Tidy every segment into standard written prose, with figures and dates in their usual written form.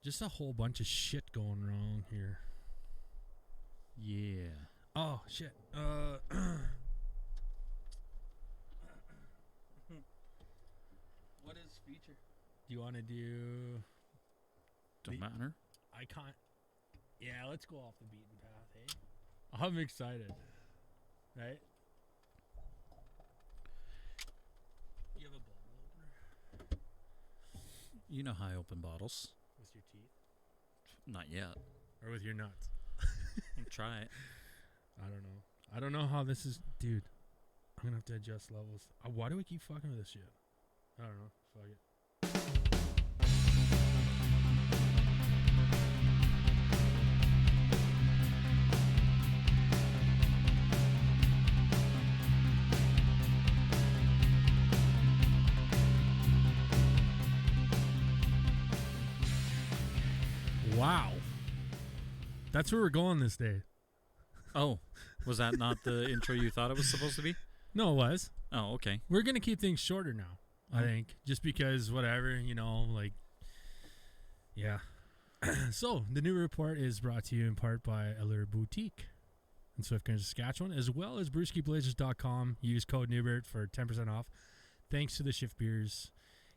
Just a whole bunch of shit going wrong here. Yeah. Oh, shit. What is feature? Do you want to do... Don't matter. I can't... Yeah, let's go off the beaten path, hey? I'm excited. Right? You have a bottle opener? You know how I open bottles. With your teeth? Not yet. Or with your nuts? Try it. I don't know how this is... Dude, I'm going to have to adjust levels. Why do we keep fucking with this shit? I don't know. Fuck it. Wow. That's where we're going this day. Oh, was that not the intro you thought it was supposed to be? No, it was. Oh, okay. We're going to keep things shorter now, I think. Just because, whatever, you know, like, yeah. So, the new report is brought to you in part by Allure Boutique in Strathcona, Saskatchewan, as well as brewskiblazers.com. Use code Newbert for 10% off. Thanks to the Shift Beers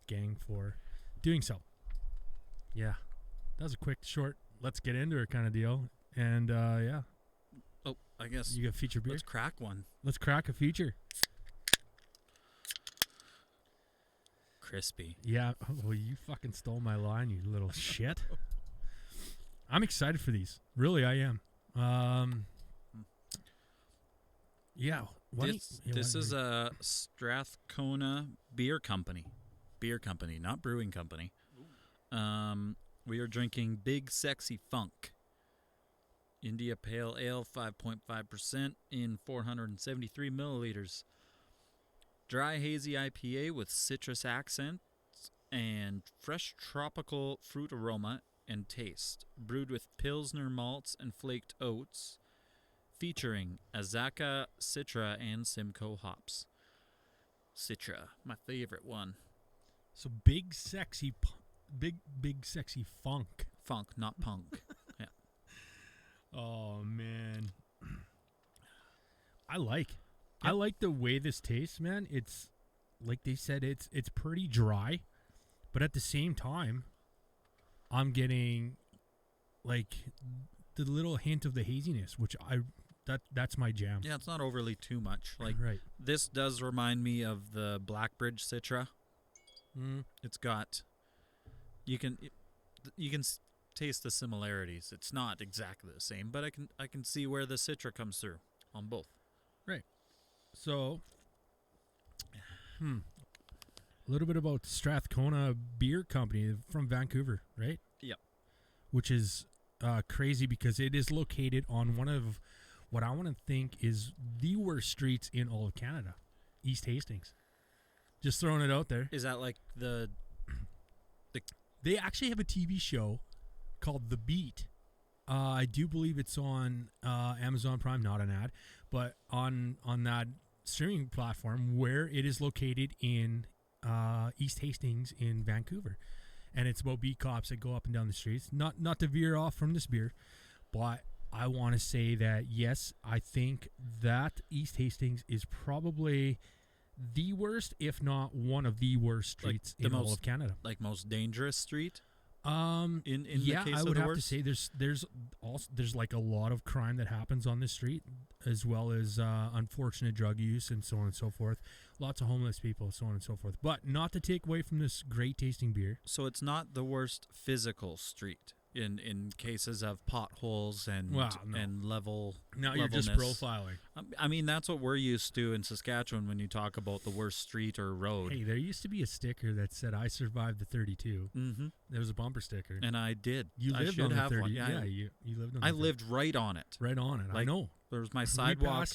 gang for doing so. Yeah. That was a quick, short, let's get into it kind of deal. And, yeah. Oh, I guess. You got feature beer? Let's crack one. Let's crack a feature. Crispy. Yeah. Well, you fucking stole my line, you little shit. I'm excited for these. Really, I am. Yeah. This is a Strathcona beer company. Beer company, not brewing company. We are drinking Big Sexy Funk. India Pale Ale, 5.5% in 473 milliliters. Dry hazy IPA with citrus accents and fresh tropical fruit aroma and taste. Brewed with Pilsner malts and flaked oats. Featuring Azaka, Citra, and Simcoe hops. Citra, my favorite one. So big sexy funk. Funk, not punk. Yeah. Oh man, I like the way this tastes, man. It's like they said, it's pretty dry, but at the same time, I'm getting like the little hint of the haziness, which that's my jam. Yeah, it's not overly too much. Like right. This does remind me of the Blackbridge Citra. It's got you can taste the similarities. It's not exactly the same, but I can see where the Citra comes through on both. Right. So, a little bit about Strathcona Beer Company from Vancouver, right? Yep. Which is crazy because it is located on one of what I want to think is the worst streets in all of Canada, East Hastings. Just throwing it out there. Is that like the They actually have a TV show called The Beat. I do believe it's on Amazon Prime, not an ad, but on that streaming platform where it is located in East Hastings in Vancouver. And it's about beat cops that go up and down the streets. Not to veer off from this beer, but I want to say that, yes, I think that East Hastings is probably the worst, if not one of the worst streets in all of Canada. Like most dangerous street? In the case I of would the have worst? to say there's like a lot of crime that happens on this street, as well as unfortunate drug use and so on and so forth. Lots of homeless people, so on and so forth. But not to take away from this great tasting beer. So it's not the worst physical street in cases of potholes and and level. Now you're just levelness. profiling. I mean, that's what we're used to in Saskatchewan when you talk about the worst street or road. Hey, there used to be a sticker that said "I survived the 32." Mm-hmm. There was a bumper sticker, and I did. You lived I on should the have 30. one. Yeah, you lived on. I lived right on it. Right on it. Like, I know. There was my sidewalk.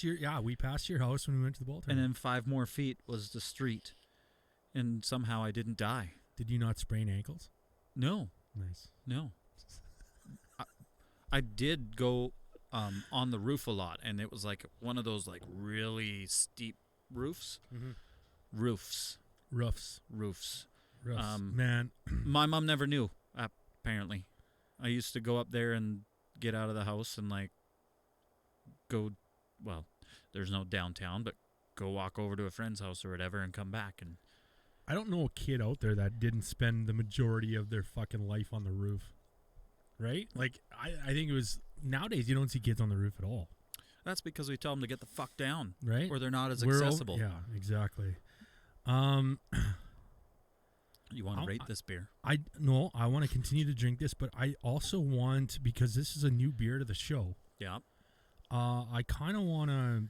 We passed your house when we went to the ball and then 5 more feet was the street, and somehow I didn't die. Did you not sprain ankles? No. Nice. No. I did go on the roof a lot, and it was like one of those like really steep roofs. Mm-hmm. Roofs. Man. My mom never knew, apparently. I used to go up there and get out of the house and like go. Well, there's no downtown, but go walk over to a friend's house or whatever and come back. And I don't know a kid out there that didn't spend the majority of their fucking life on the roof. Right? Like, I think it was... Nowadays, you don't see kids on the roof at all. that's because we tell them to get the fuck down. Right? Or they're not as We're accessible. yeah, exactly. You want to rate this beer? I want to continue to drink this, but I also want, because this is a new beer to the show, Yeah. I kind of want to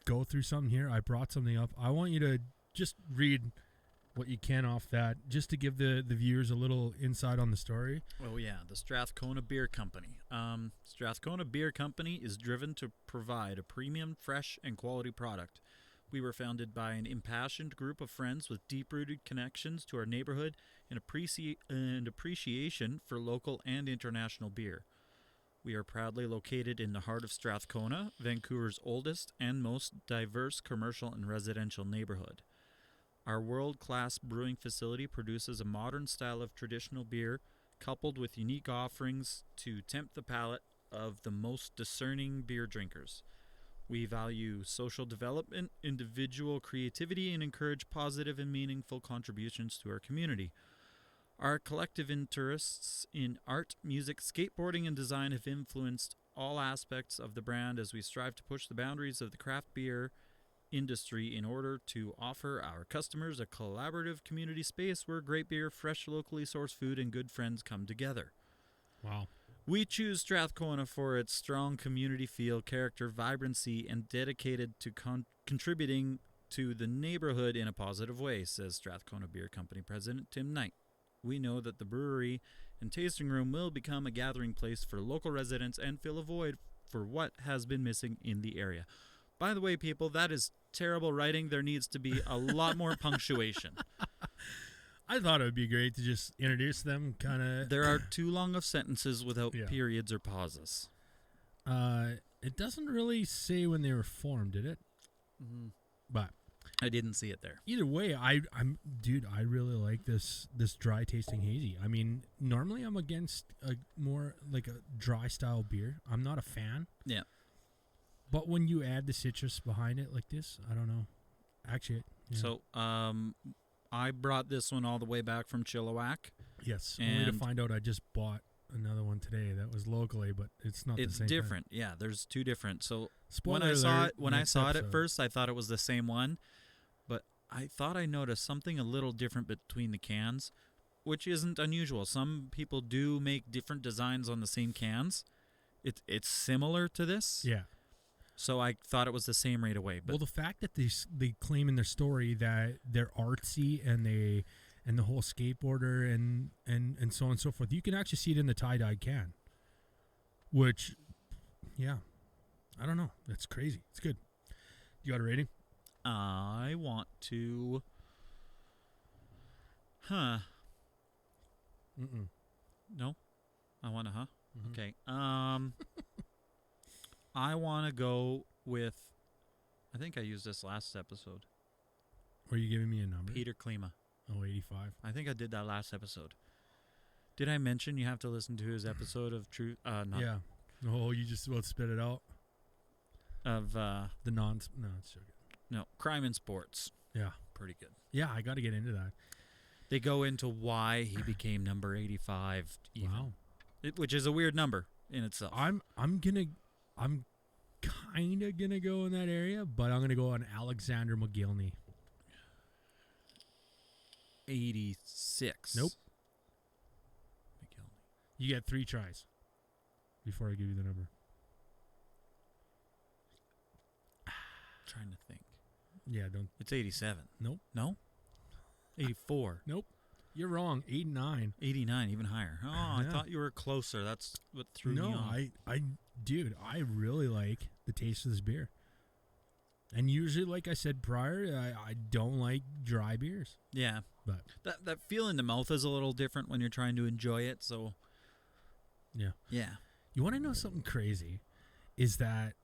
go through something here. I brought something up. I want you to just read what you can off that, just to give the viewers a little insight on the story. Oh, yeah. The Strathcona Beer Company. Strathcona Beer Company is driven to provide a premium, fresh, and quality product. We were founded by an impassioned group of friends with deep-rooted connections to our neighborhood and appreciation for local and international beer. We are proudly located in the heart of Strathcona, Vancouver's oldest and most diverse commercial and residential neighborhood. Our world-class brewing facility produces a modern style of traditional beer coupled with unique offerings to tempt the palate of the most discerning beer drinkers. We value social development, individual creativity, and encourage positive and meaningful contributions to our community. Our collective interests in art, music, skateboarding, and design have influenced all aspects of the brand as we strive to push the boundaries of the craft beer industry in order to offer our customers a collaborative community space where great beer, fresh locally sourced food, and good friends come together. Wow. We choose Strathcona for its strong community feel, character, vibrancy, and dedicated to contributing to the neighborhood in a positive way, says Strathcona Beer Company President Tim Knight. We know that the brewery and tasting room will become a gathering place for local residents and fill a void for what has been missing in the area. By the way, people, that is terrible writing. There needs to be a lot more punctuation. I thought it would be great to just introduce them, kind of. There are too long of sentences without periods or pauses. It doesn't really say when they were formed, did it? Mm-hmm. But I didn't see it there. Either way, I really like this dry tasting hazy. I mean, normally I'm against a more like a dry style beer. I'm not a fan. Yeah. But when you add the citrus behind it like this, I don't know. Actually, yeah. So, I brought this one all the way back from Chilliwack. Yes, only to find out I just bought another one today that was locally, but it's not the same. It's different. Yeah, there's two different. So Spoiler when I saw it at first, I thought it was the same one, but I thought I noticed something a little different between the cans, which isn't unusual. Some people do make different designs on the same cans. It's similar to this. Yeah. So I thought it was the same right away. But well, the fact that they claim in their story that they're artsy and the whole skateboarder and so on and so forth, you can actually see it in the tie-dye can. Which, yeah, I don't know. That's crazy. It's good. You got a rating? I want to... No? I want to, Mm-hmm. Okay. I want to go with... I think I used this last episode. Were you giving me a number? Peter Klima. Oh, 85. I think I did that last episode. Did I mention you have to listen to his episode of True... yeah. Oh, you just about spit it out? Of... No, it's so good. No, Crime and Sports. Yeah. Pretty good. Yeah, I got to get into that. They go into why he became number 85 even. Wow. Which is a weird number in itself. I'm kind of going to go in that area, but I'm going to go on Alexander McGillney. 86. Nope. McGillney. You get 3 tries before I give you the number. Trying to think. Yeah, don't. It's 87. Nope. No? 84. Nope. You're wrong. 89. 89, even higher. Oh, Yeah. I thought you were closer. That's what threw me off. Dude, I really like the taste of this beer. And usually, like I said prior, I don't like dry beers. Yeah. But that feel in the mouth is a little different when you're trying to enjoy it, so... Yeah. Yeah. You want to know something crazy? Is that,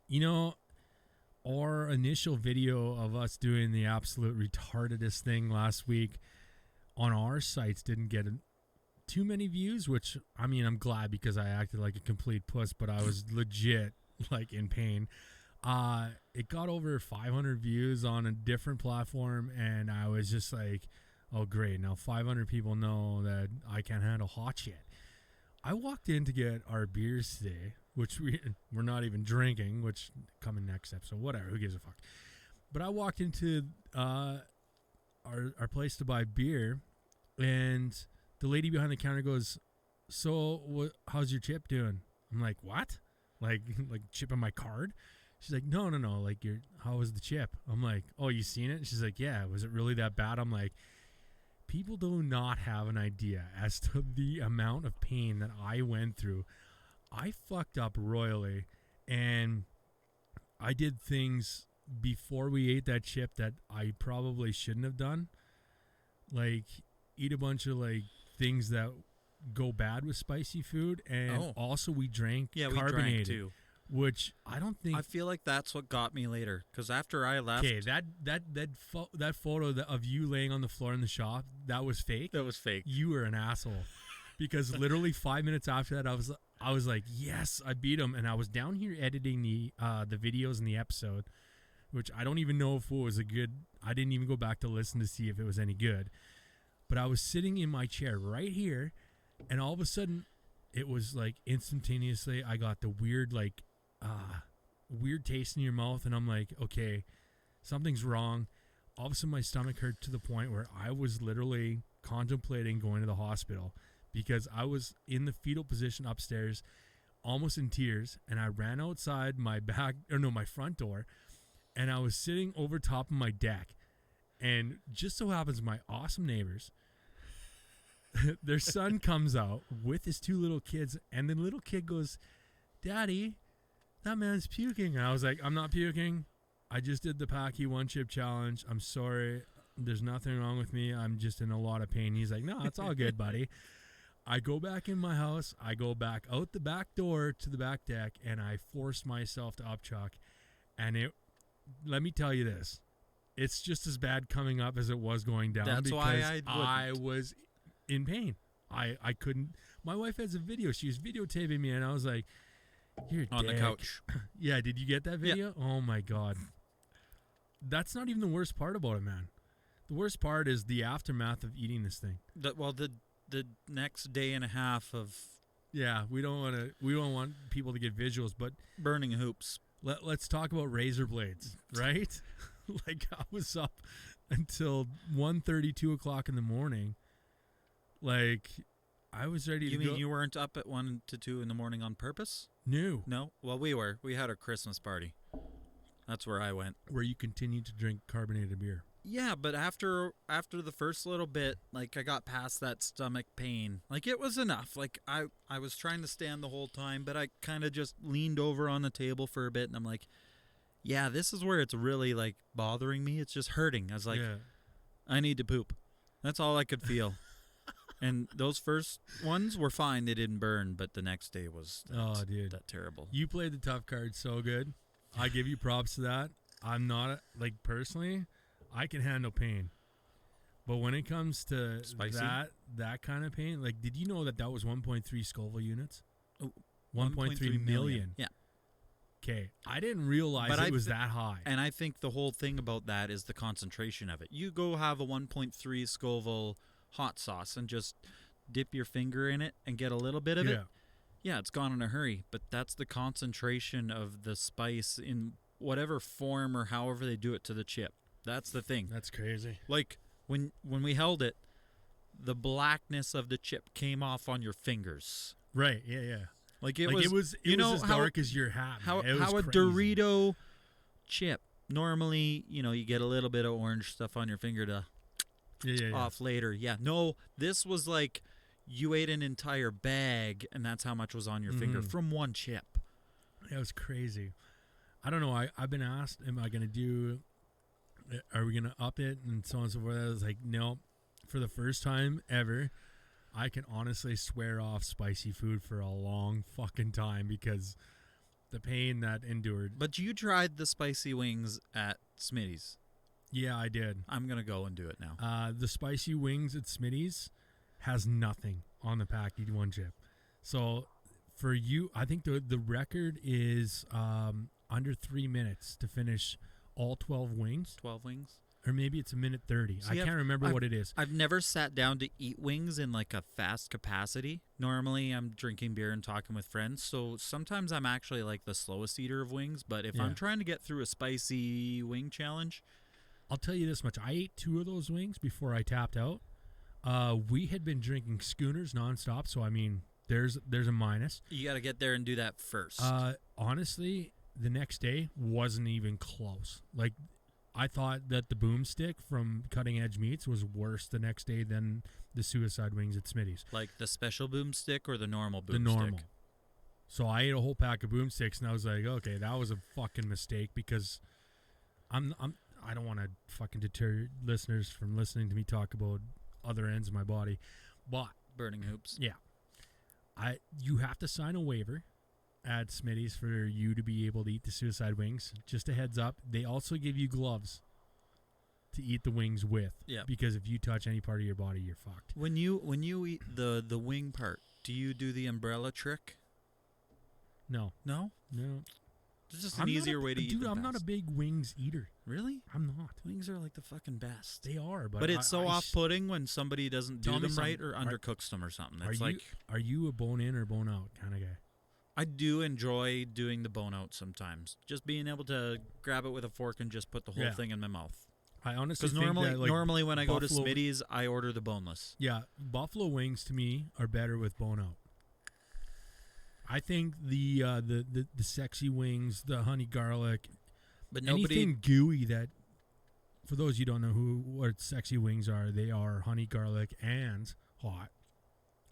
you know, our initial video of us doing the absolute retardedest thing last week on our sites didn't get too many views, which, I mean, I'm glad because I acted like a complete puss, but I was legit, like, in pain. It got over 500 views on a different platform, and I was just like, oh, great. Now 500 people know that I can't handle hot shit. I walked in to get our beers today, which we're not even drinking, which coming next episode, whatever, who gives a fuck. But I walked into our place to buy beer, and the lady behind the counter goes, so how's your chip doing? I'm like, what? Like chip on my card? She's like, no, like, how was the chip? I'm like, oh, you seen it? She's like, yeah, was it really that bad? I'm like, people do not have an idea as to the amount of pain that I went through. I fucked up royally, and I did things before we ate that chip that I probably shouldn't have done. Like, eat a bunch of, like, things that go bad with spicy food, and also we drank carbonated. We drank too. Which I don't think. I feel like that's what got me later. Because after I left. Okay, that photo of you laying on the floor in the shop, that was fake. That was fake. You were an asshole. Because literally 5 minutes after that, I was like, yes, I beat him. And I was down here editing the videos in the episode, which I don't even know if it was a good. I didn't even go back to listen to see if it was any good. But I was sitting in my chair right here, and all of a sudden, it was like instantaneously, I got the weird, like, weird taste in your mouth, and I'm like, okay, something's wrong. All of a sudden my stomach hurt to the point where I was literally contemplating going to the hospital because I was in the fetal position upstairs, almost in tears, and I ran outside my front door, and I was sitting over top of my deck, and just so happens my awesome neighbors, their son comes out with his two little kids, and the little kid goes, Daddy, that man's puking. And I was like, I'm not puking. I just did the Packy one chip challenge. I'm sorry. There's nothing wrong with me. I'm just in a lot of pain. He's like, no, it's all good, buddy. I go back in my house. I go back out the back door to the back deck, and I force myself to upchuck. And let me tell you this. It's just as bad coming up as it was going down. That's why I was in pain. I couldn't. My wife has a video. She was videotaping me, and I was like, you're on the couch. Yeah, did you get that video? Yeah. Oh my God. That's not even the worst part about it, man. The worst part is the aftermath of eating this thing. The next day and a half of we don't want people to get visuals, but burning hoops. Let's talk about razor blades, right? Like, I was up until 1:30, 2 o'clock in the morning. Like, I was ready to go. You mean you weren't up at 1 to 2 in the morning on purpose? No. Well, we were. We had our Christmas party. That's where I went. Where you continued to drink carbonated beer. Yeah, but after the first little bit, like, I got past that stomach pain. Like, it was enough. Like, I was trying to stand the whole time, but I kind of just leaned over on the table for a bit, and I'm like, yeah, this is where it's really, like, bothering me. It's just hurting. I was like, I need to poop. That's all I could feel. And those first ones were fine. They didn't burn, but the next day was that terrible. You played the tough card so good. I give you props to that. I'm not, like, personally, I can handle pain. But when it comes to spicy, that kind of pain, like, did you know that was 1.3 Scoville units? Oh, 1.3 million. Yeah. Okay. I didn't realize it was that high. And I think the whole thing about that is the concentration of it. You go have a 1.3 Scoville hot sauce and just dip your finger in it and get a little bit of it. Yeah, it's gone in a hurry. But that's the concentration of the spice in whatever form or however they do it to the chip. That's the thing. That's crazy. Like, when we held it, the blackness of the chip came off on your fingers. Right, yeah. Like, it was as dark as your hat. How a crazy. Dorito chip, normally, you get a little bit of orange stuff on your finger to off later. Yeah, no, this was like you ate an entire bag, and that's how much was on your finger from one chip. It was crazy. I don't know. I've been asked, are we going to up it and so on and so forth. I was like, no. For the first time ever, I can honestly swear off spicy food for a long fucking time because the pain that endured. But you tried the spicy wings at Smitty's. Yeah, I did. I'm going to go and do it now. The spicy wings at Smitty's has nothing on the pack, eat one chip. So for you, I think the record is under 3 minutes to finish all 12 wings. 12 wings? Or maybe it's 1:30. See, I can't remember what it is. I've never sat down to eat wings in like a fast capacity. Normally, I'm drinking beer and talking with friends. So sometimes I'm actually like the slowest eater of wings. But if I'm trying to get through a spicy wing challenge, I'll tell you this much. I ate 2 of those wings before I tapped out. We had been drinking Schooners nonstop. So, I mean, there's a minus. You got to get there and do that first. Honestly, the next day wasn't even close. Like, I thought that the boomstick from Cutting Edge Meats was worse the next day than the suicide wings at Smitty's. Like the special boomstick or the normal boomstick? The normal. So I ate a whole pack of boomsticks, and I was like, okay, that was a fucking mistake because I don't want to fucking deter listeners from listening to me talk about other ends of my body, but burning hoops. Yeah, you have to sign a waiver at Smitty's for you to be able to eat the suicide wings. Just a heads up, they also give you gloves to eat the wings with. Yeah. Because if you touch any part of your body, you're fucked. When you eat the wing part, do you do the umbrella trick? No. No? No. It's just an easier way to eat them. Dude, I'm not a big wings eater. Really? I'm not. Wings are like the fucking best. They are, but it's so off-putting when somebody doesn't do them right or undercooks them or something. It's are you a bone in or bone out kind of guy? I do enjoy doing the bone out sometimes. Just being able to grab it with a fork and just put the whole thing in my mouth. I honestly think normally, that, like, normally when I go to Smitty's, I order the boneless. Yeah, buffalo wings to me are better with bone out. I think the sexy wings, the honey garlic, but anything gooey that, for those you don't know what sexy wings are, they are honey garlic and hot,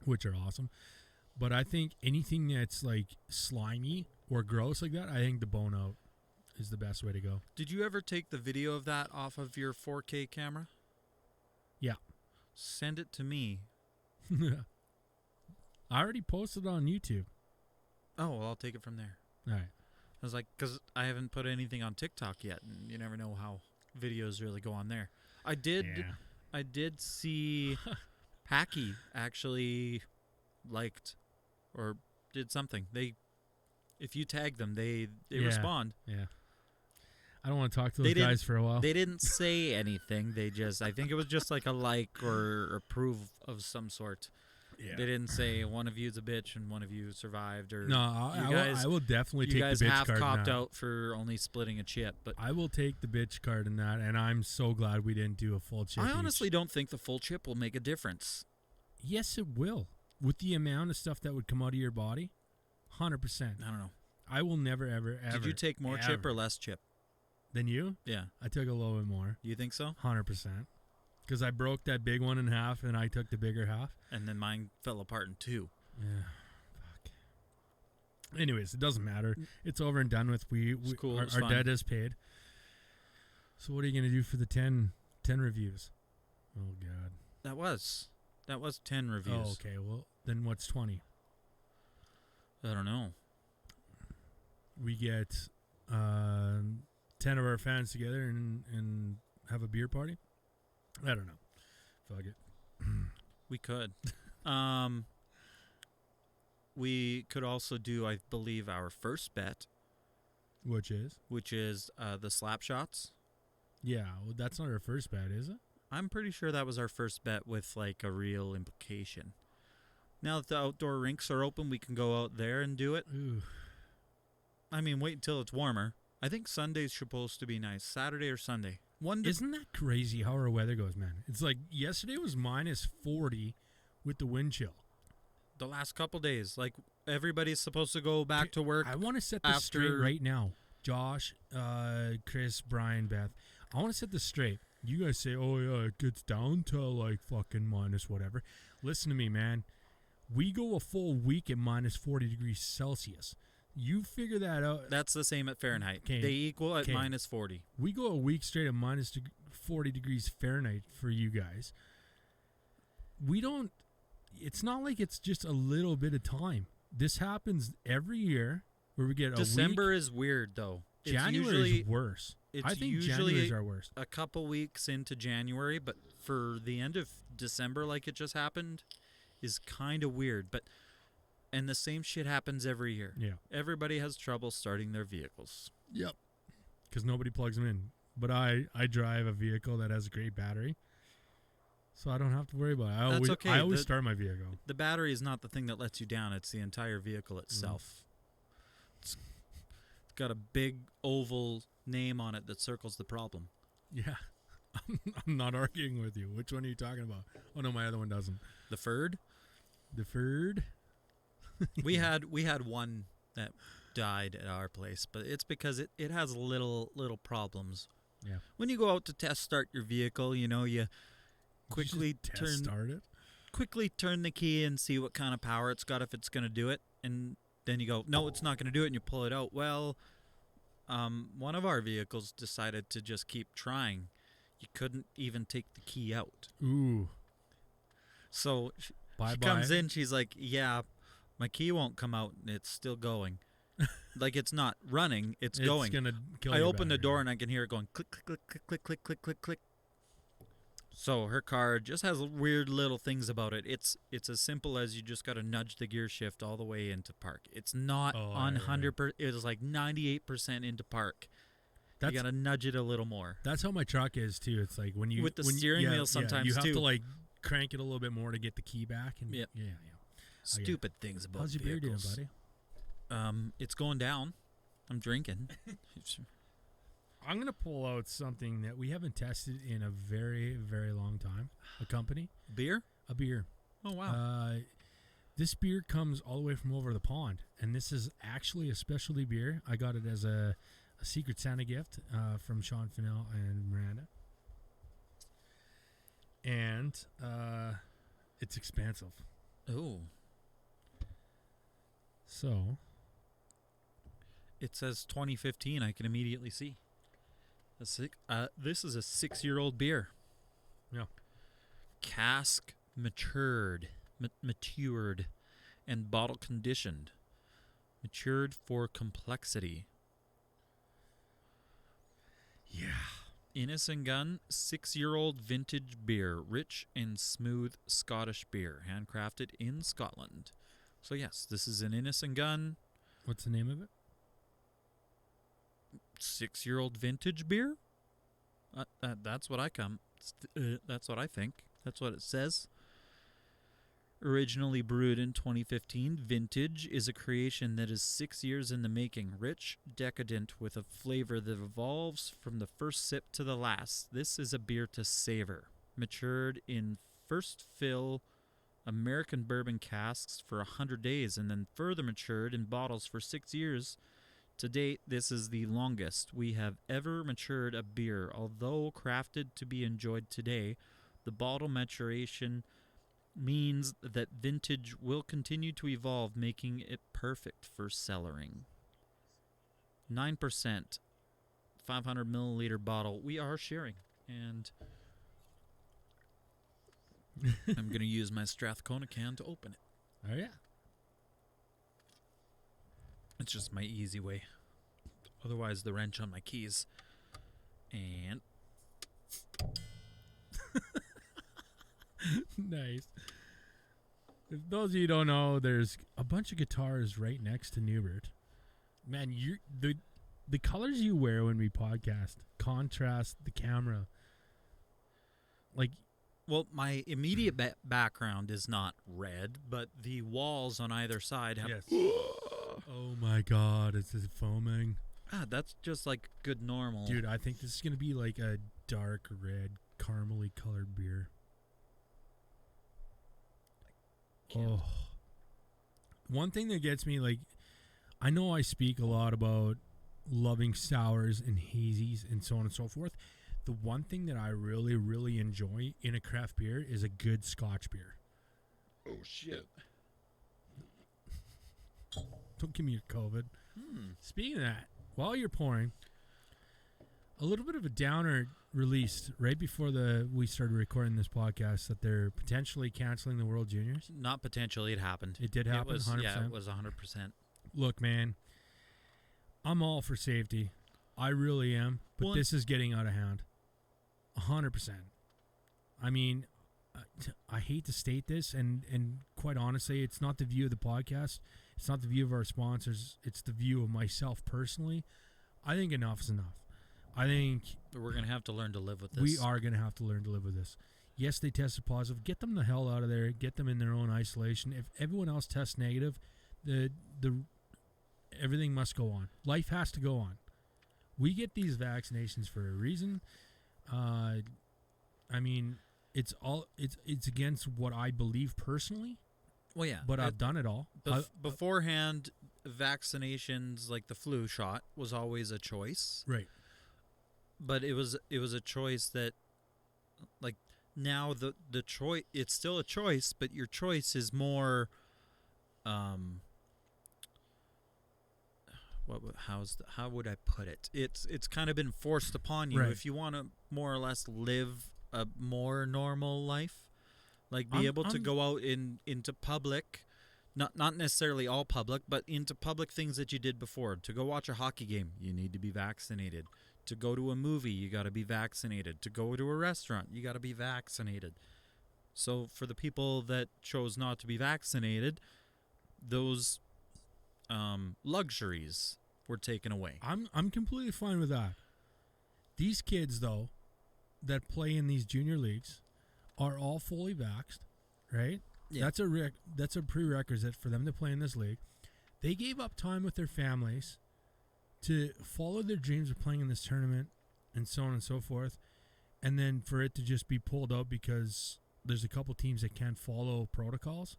which are awesome. But I think anything that's like slimy or gross like that, I think the bone out is the best way to go. Did you ever take the video of that off of your 4K camera? Yeah. Send it to me. I already posted it on YouTube. Oh, well, I'll take it from there. All right. I was like, because I haven't put anything on TikTok yet, and you never know how videos really go on there. I did see Packy actually liked or did something. If you tag them, they respond. Yeah. I don't want to talk to those guys for a while. They didn't say anything. I think it was just like a like or approve of some sort. Yeah. They didn't say one of you's a bitch and one of you survived. Or no, I will definitely take the bitch card. You guys half copped out for only splitting a chip. But I will take the bitch card in that, and I'm so glad we didn't do a full chip. I honestly don't think the full chip will make a difference. Yes, it will. With the amount of stuff that would come out of your body, 100%. I don't know. I will never, ever, ever. Did you take more chip or less chip? Than you? Yeah. I took a little bit more. You think so? 100%. Because I broke that big one in half, and I took the bigger half. And then mine fell apart in 2. Yeah. Fuck. Anyways, it doesn't matter. It's over and done with. It's cool. Our debt is paid. So what are you going to do for the 10 reviews? Oh, God. That was 10 reviews. Oh, okay. Well, then what's 20? I don't know. We get 10 of our fans together and have a beer party? I don't know. Fuck it. We could. We could also do, I believe, our first bet. Which is? The slap shots. Yeah, well, that's not our first bet, is it? I'm pretty sure that was our first bet with, like, a real implication. Now that the outdoor rinks are open, we can go out there and do it. Ooh. I mean, wait until it's warmer. I think Sunday's supposed to be nice. Saturday or Sunday. Isn't that crazy how our weather goes, man? It's like yesterday was minus 40 with the wind chill. The last couple days. Like, everybody's supposed to go back to work. I want to set this straight right now. Josh, Chris, Brian, Beth. I want to set this straight. You guys say, oh, yeah, it gets down to like fucking minus whatever. Listen to me, man. We go a full week at minus 40 degrees Celsius. You figure that out. That's the same at Fahrenheit. They equal at minus 40. We go a week straight at minus 40 degrees Fahrenheit for you guys. We don't, it's not like it's just a little bit of time. This happens every year where we get December is weird, though. January is worse. I think January is our worst. A couple weeks into January, but for the end of December, like it just happened, is kind of weird, and the same shit happens every year. Yeah. Everybody has trouble starting their vehicles. Yep. Because nobody plugs them in. But I drive a vehicle that has a great battery, so I don't have to worry about it. That's okay. I always start my vehicle. The battery is not the thing that lets you down. It's the entire vehicle itself. It's got a big oval name on it that circles the problem. Yeah. I'm not arguing with you. Which one are you talking about? Oh, no, my other one doesn't. The Ferd? The Ferd? We had one that died at our place, but it's because it has little problems. Yeah. When you go out to test start your vehicle, you quickly quickly turn the key and see what kind of power it's got, if it's going to do it, and then you go, no, it's not going to do it, and you pull it out. Well, one of our vehicles decided to just keep trying. You couldn't even take the key out. Ooh. So she comes in, she's like, yeah, my key won't come out, and it's still going. Like, it's not running, it's going. Gonna kill I your open the battery. door and I can hear it going click, click, click, click, click, click, click, click. So her car just has weird little things about it. It's as simple as you just got to nudge the gear shift all the way into park. It's not 100%. It's like 98% into park. You got to nudge it a little more. That's how my truck is too. It's like when you with the steering wheel sometimes you have too. to like crank it a little bit more to get the key back. And yeah. Stupid things about How's your beer doing, buddy? It's going down. I'm drinking. I'm going to pull out something that we haven't tested in a very, very long time. A company. Beer? A beer. Oh, wow. This beer comes all the way from over the pond, and this is actually a specialty beer. I got it as a Secret Santa gift from Sean Fennell and Miranda. And it's expensive. Oh. So... It says 2015. I can immediately see. This is a 6-year-old beer. Yeah. Cask matured, and bottle conditioned. Matured for complexity. Yeah. Innis & Gunn, 6-year-old vintage beer. Rich and smooth Scottish beer. Handcrafted in Scotland. So yes, this is an Innis & Gunn. What's the name of it? 6-year-old vintage beer? That's what that's what I think. That's what it says. Originally brewed in 2015, Vintage is a creation that is 6 years in the making. Rich, decadent, with a flavor that evolves from the first sip to the last. This is a beer to savor. Matured in first fill American bourbon casks for 100 days and then further matured in bottles for 6 years. To date, this is the longest we have ever matured a beer. Although crafted to be enjoyed today, the bottle maturation means that vintage will continue to evolve, making it perfect for cellaring. 9%, 500 milliliter bottle. We are sharing, and I'm going to use my Strathcona can to open it. Oh, yeah. It's just my easy way. Otherwise, the wrench on my keys. And Nice. If those of you who don't know, there's a bunch of guitars right next to Newbert. Man, the colors you wear when we podcast contrast the camera. Like, well, my immediate background is not red, but the walls on either side have. yes. Oh my God, it's foaming. That's just like good normal. Dude, I think this is going to be like a dark red, caramely colored beer. Oh. One thing that gets me, like, I know I speak a lot about loving sours and hazies and so on and so forth. The one thing that I really, really enjoy in a craft beer is a good Scotch beer. Oh, shit. Don't give me your COVID. Speaking of that, while you're pouring, a little bit of a downer released right before we started recording this podcast that they're potentially canceling the World Juniors. Not potentially, it happened. It did happen, 100%. Yeah, it was 100%. Look, man, I'm all for safety. I really am. But this is getting out of hand. 100%. I mean, I hate to state this, and quite honestly, it's not the view of the podcast. It's not the view of our sponsors. It's the view of myself personally. I think enough is enough. I think We're going to have to learn to live with this. we are going to have to learn to live with this. Yes, they tested positive. Get them the hell out of there. Get them in their own isolation. If everyone else tests negative, the everything must go on. Life has to go on. We get these vaccinations for a reason. I mean, it's against what I believe personally. Well, yeah. But I've done it all. Beforehand, vaccinations like the flu shot was always a choice. Right. But it was a choice that, like, now the choice, it's still a choice, but your choice is more, how would I put it? It's kind of been forced upon you. Right. If you want to more or less live a more normal life, like be able to go out into public, not necessarily all public, but into public things that you did before. To go watch a hockey game, you need to be vaccinated. To go to a movie, you got to be vaccinated. To go to a restaurant, you got to be vaccinated. So for the people that chose not to be vaccinated, those luxuries were taken away. I'm completely fine with that. These kids, though, that play in these junior leagues are all fully vaxxed, right? Yeah. That's a prerequisite for them to play in this league. They gave up time with their families to follow their dreams of playing in this tournament and so on and so forth, and then for it to just be pulled out because there's a couple teams that can't follow protocols.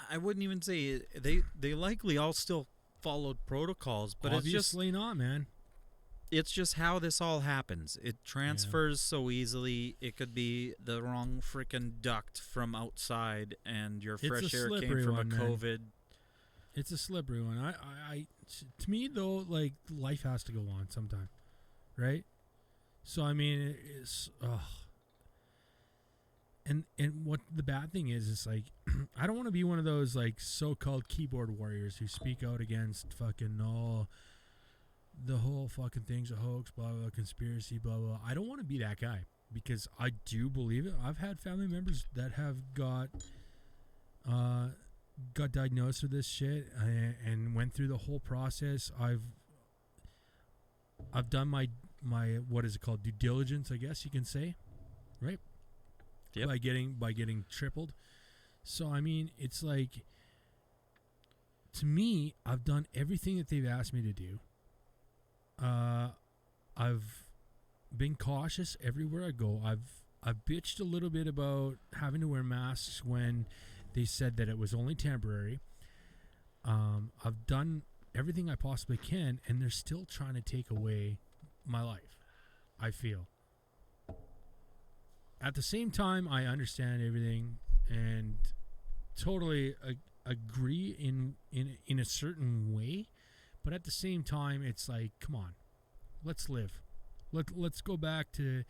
I wouldn't even say they likely all still followed protocols, but obviously not, man. It's just how this all happens. It transfers so easily. It could be the wrong freaking duct from outside, and your fresh air came from a COVID. It's a slippery one. To me though, like, life has to go on sometime, right? So I mean, it's and what the bad thing is like, I don't want to be one of those like so-called keyboard warriors who speak out against fucking the whole fucking thing's a hoax, blah blah, conspiracy, blah blah. I don't want to be that guy because I do believe it. I've had family members that have got diagnosed with this shit and went through the whole process. I've done my what is it called, due diligence, I guess you can say, right? Yep. By getting tripled. So I mean, it's like, to me, I've done everything that they've asked me to do. I've been cautious everywhere I go. I've bitched a little bit about having to wear masks when they said that it was only temporary. I've done everything I possibly can, and they're still trying to take away my life, I feel. At the same time, I understand everything and totally agree in a certain way, but at the same time, it's like, come on, let's live. Let's go back to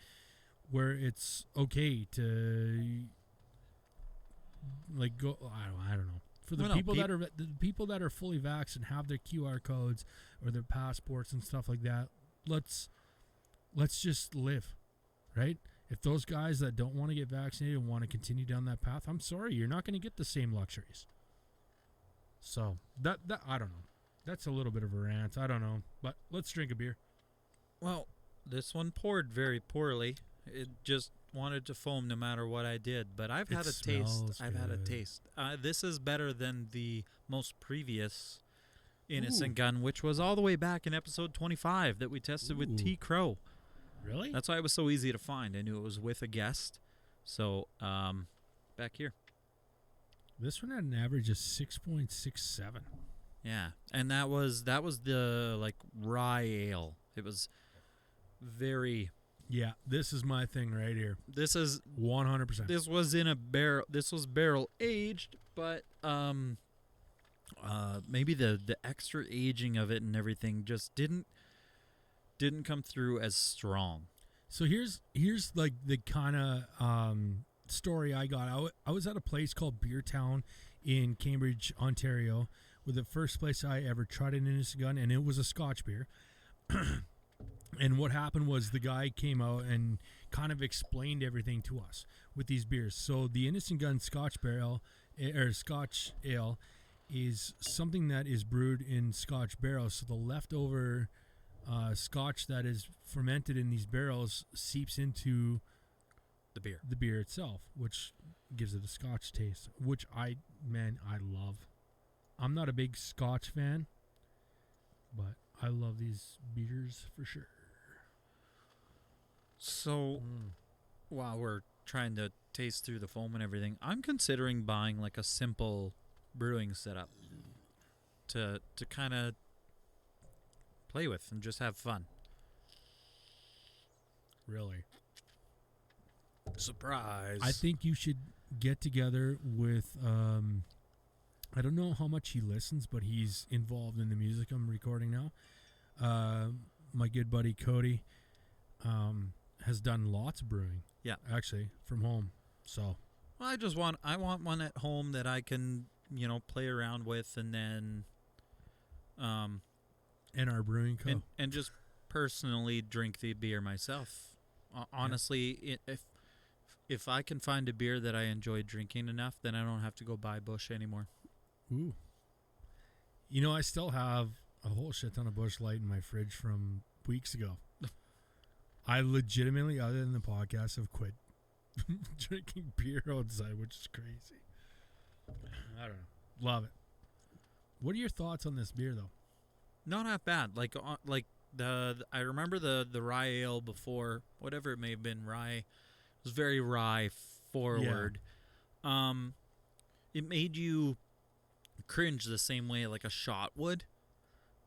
where it's okay to, like, go. I don't know. For the people that are fully vaxxed and have their QR codes or their passports and stuff like that, let's just live, right? If those guys that don't want to get vaccinated and want to continue down that path, I'm sorry, you're not going to get the same luxuries. So that I don't know. That's a little bit of a rant. I don't know, but let's drink a beer. Well, this one poured very poorly. It just wanted to foam no matter what I did, but I've had a taste. I've had a taste. This is better than the most previous Innocent Gun, which was all the way back in episode 25 that we tested with T. Crow. Really? That's why it was so easy to find. I knew it was with a guest. So, back here. This one had an average of 6.67. Yeah, and that was the, like, rye ale. It was very... Yeah, this is my thing right here. This is 100%. This was in a barrel. This was barrel aged, but maybe the extra aging of it and everything just didn't come through as strong. So here's like the kind of story I got. I was at a place called Beer Town in Cambridge, Ontario, with the first place I ever tried an Innocent Gun, and it was a Scotch beer. And what happened was the guy came out and kind of explained everything to us with these beers. So the Innocent Gun Scotch barrel or Scotch ale is something that is brewed in Scotch barrels. So the leftover Scotch that is fermented in these barrels seeps into the beer itself, which gives it a Scotch taste, which I love. I'm not a big Scotch fan, but I love these beers for sure. So, while we're trying to taste through the foam and everything, I'm considering buying like a simple brewing setup to kind of play with and just have fun. Really? Surprise. I think you should get together with I don't know how much he listens, but he's involved in the music I'm recording now. My good buddy Cody has done lots of brewing. Yeah. Actually, from home. So well, I want one at home that I can, play around with, and then in our brewing co. and just personally drink the beer myself. Honestly, if I can find a beer that I enjoy drinking enough, then I don't have to go buy Busch anymore. Ooh. I still have a whole shit ton of Busch Light in my fridge from weeks ago. I legitimately, other than the podcast, have quit drinking beer outside, which is crazy. I don't know. Love it. What are your thoughts on this beer, though? Not that bad. I remember the rye ale before, whatever it may have been, rye. It was very rye forward. Yeah. It made you cringe the same way like a shot would.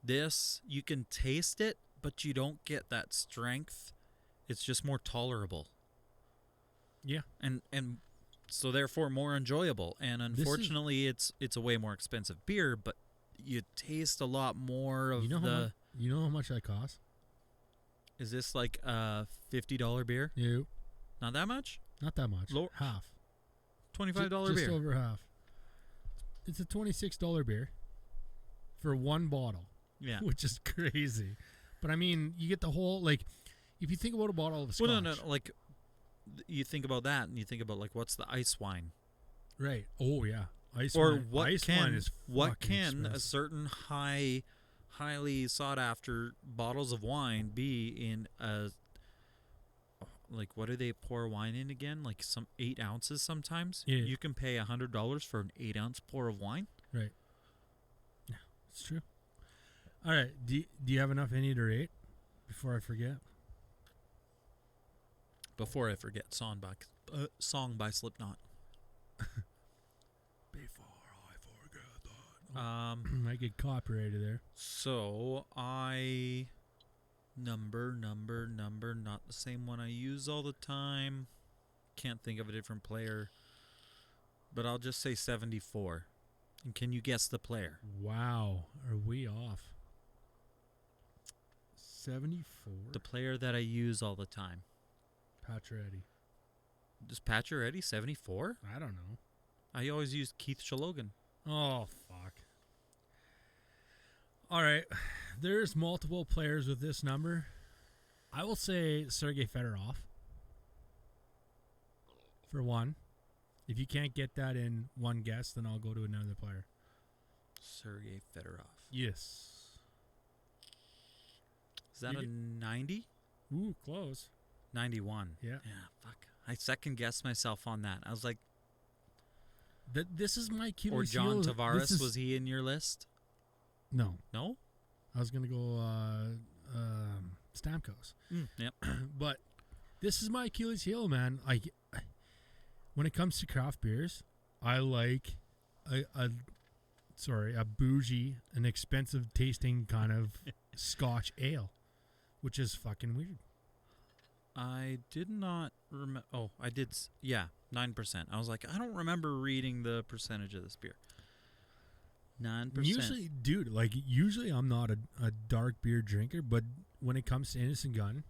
This, you can taste it, but you don't get that strength. It's just more tolerable. Yeah. And so therefore more enjoyable. And unfortunately it's a way more expensive beer, but you taste a lot more of you know how much that costs? Is this like a $50 beer? Yeah. Not that much? Not that much. Half. $25 beer. Just over half. It's a $26 beer for one bottle. Yeah. Which is crazy. But I mean, you get the whole, like, if you think about a bottle of Scotch. Well, no, like, you think about that and you think about, like, what's the ice wine? Right. Oh, yeah. Ice or wine. What ice can, wine is what can expensive. a certain highly sought after bottles of wine be in a, like, what do they pour wine in again? Like some 8 ounces sometimes? Yeah. You can pay $100 for an 8-ounce pour of wine? Right. Yeah, it's true. All right. Do you have enough in you to rate before I forget? Before I forget, song by Slipknot. Before I forget that. I get copyrighted there. So I number, not the same one I use all the time. Can't think of a different player. But I'll just say 74. And can you guess the player? Wow. Are we off? 74? The player that I use all the time. Pacioretty. Is Pacioretty 74? I don't know. I always use Keith Shalogan. Oh, fuck. All right. There's multiple players with this number. I will say Sergei Fedorov. For one. If you can't get that in one guess, then I'll go to another player. Sergei Fedorov. Yes. Is that a 90? Ooh, close. 91. Yeah. Yeah, fuck. I second guessed myself on that. I was like... This is my Achilles Or John heel. Tavares, was he in your list? No. No? I was going to go Stamkos. Yep. But this is my Achilles heel, man. When it comes to craft beers, I like a bougie, an expensive tasting kind of Scotch ale, which is fucking weird. I did not remember. Oh, I did. Yeah, 9%. I was like, I don't remember reading the percentage of this beer. 9%. Usually I'm not a dark beer drinker, but when it comes to Innocent Gun,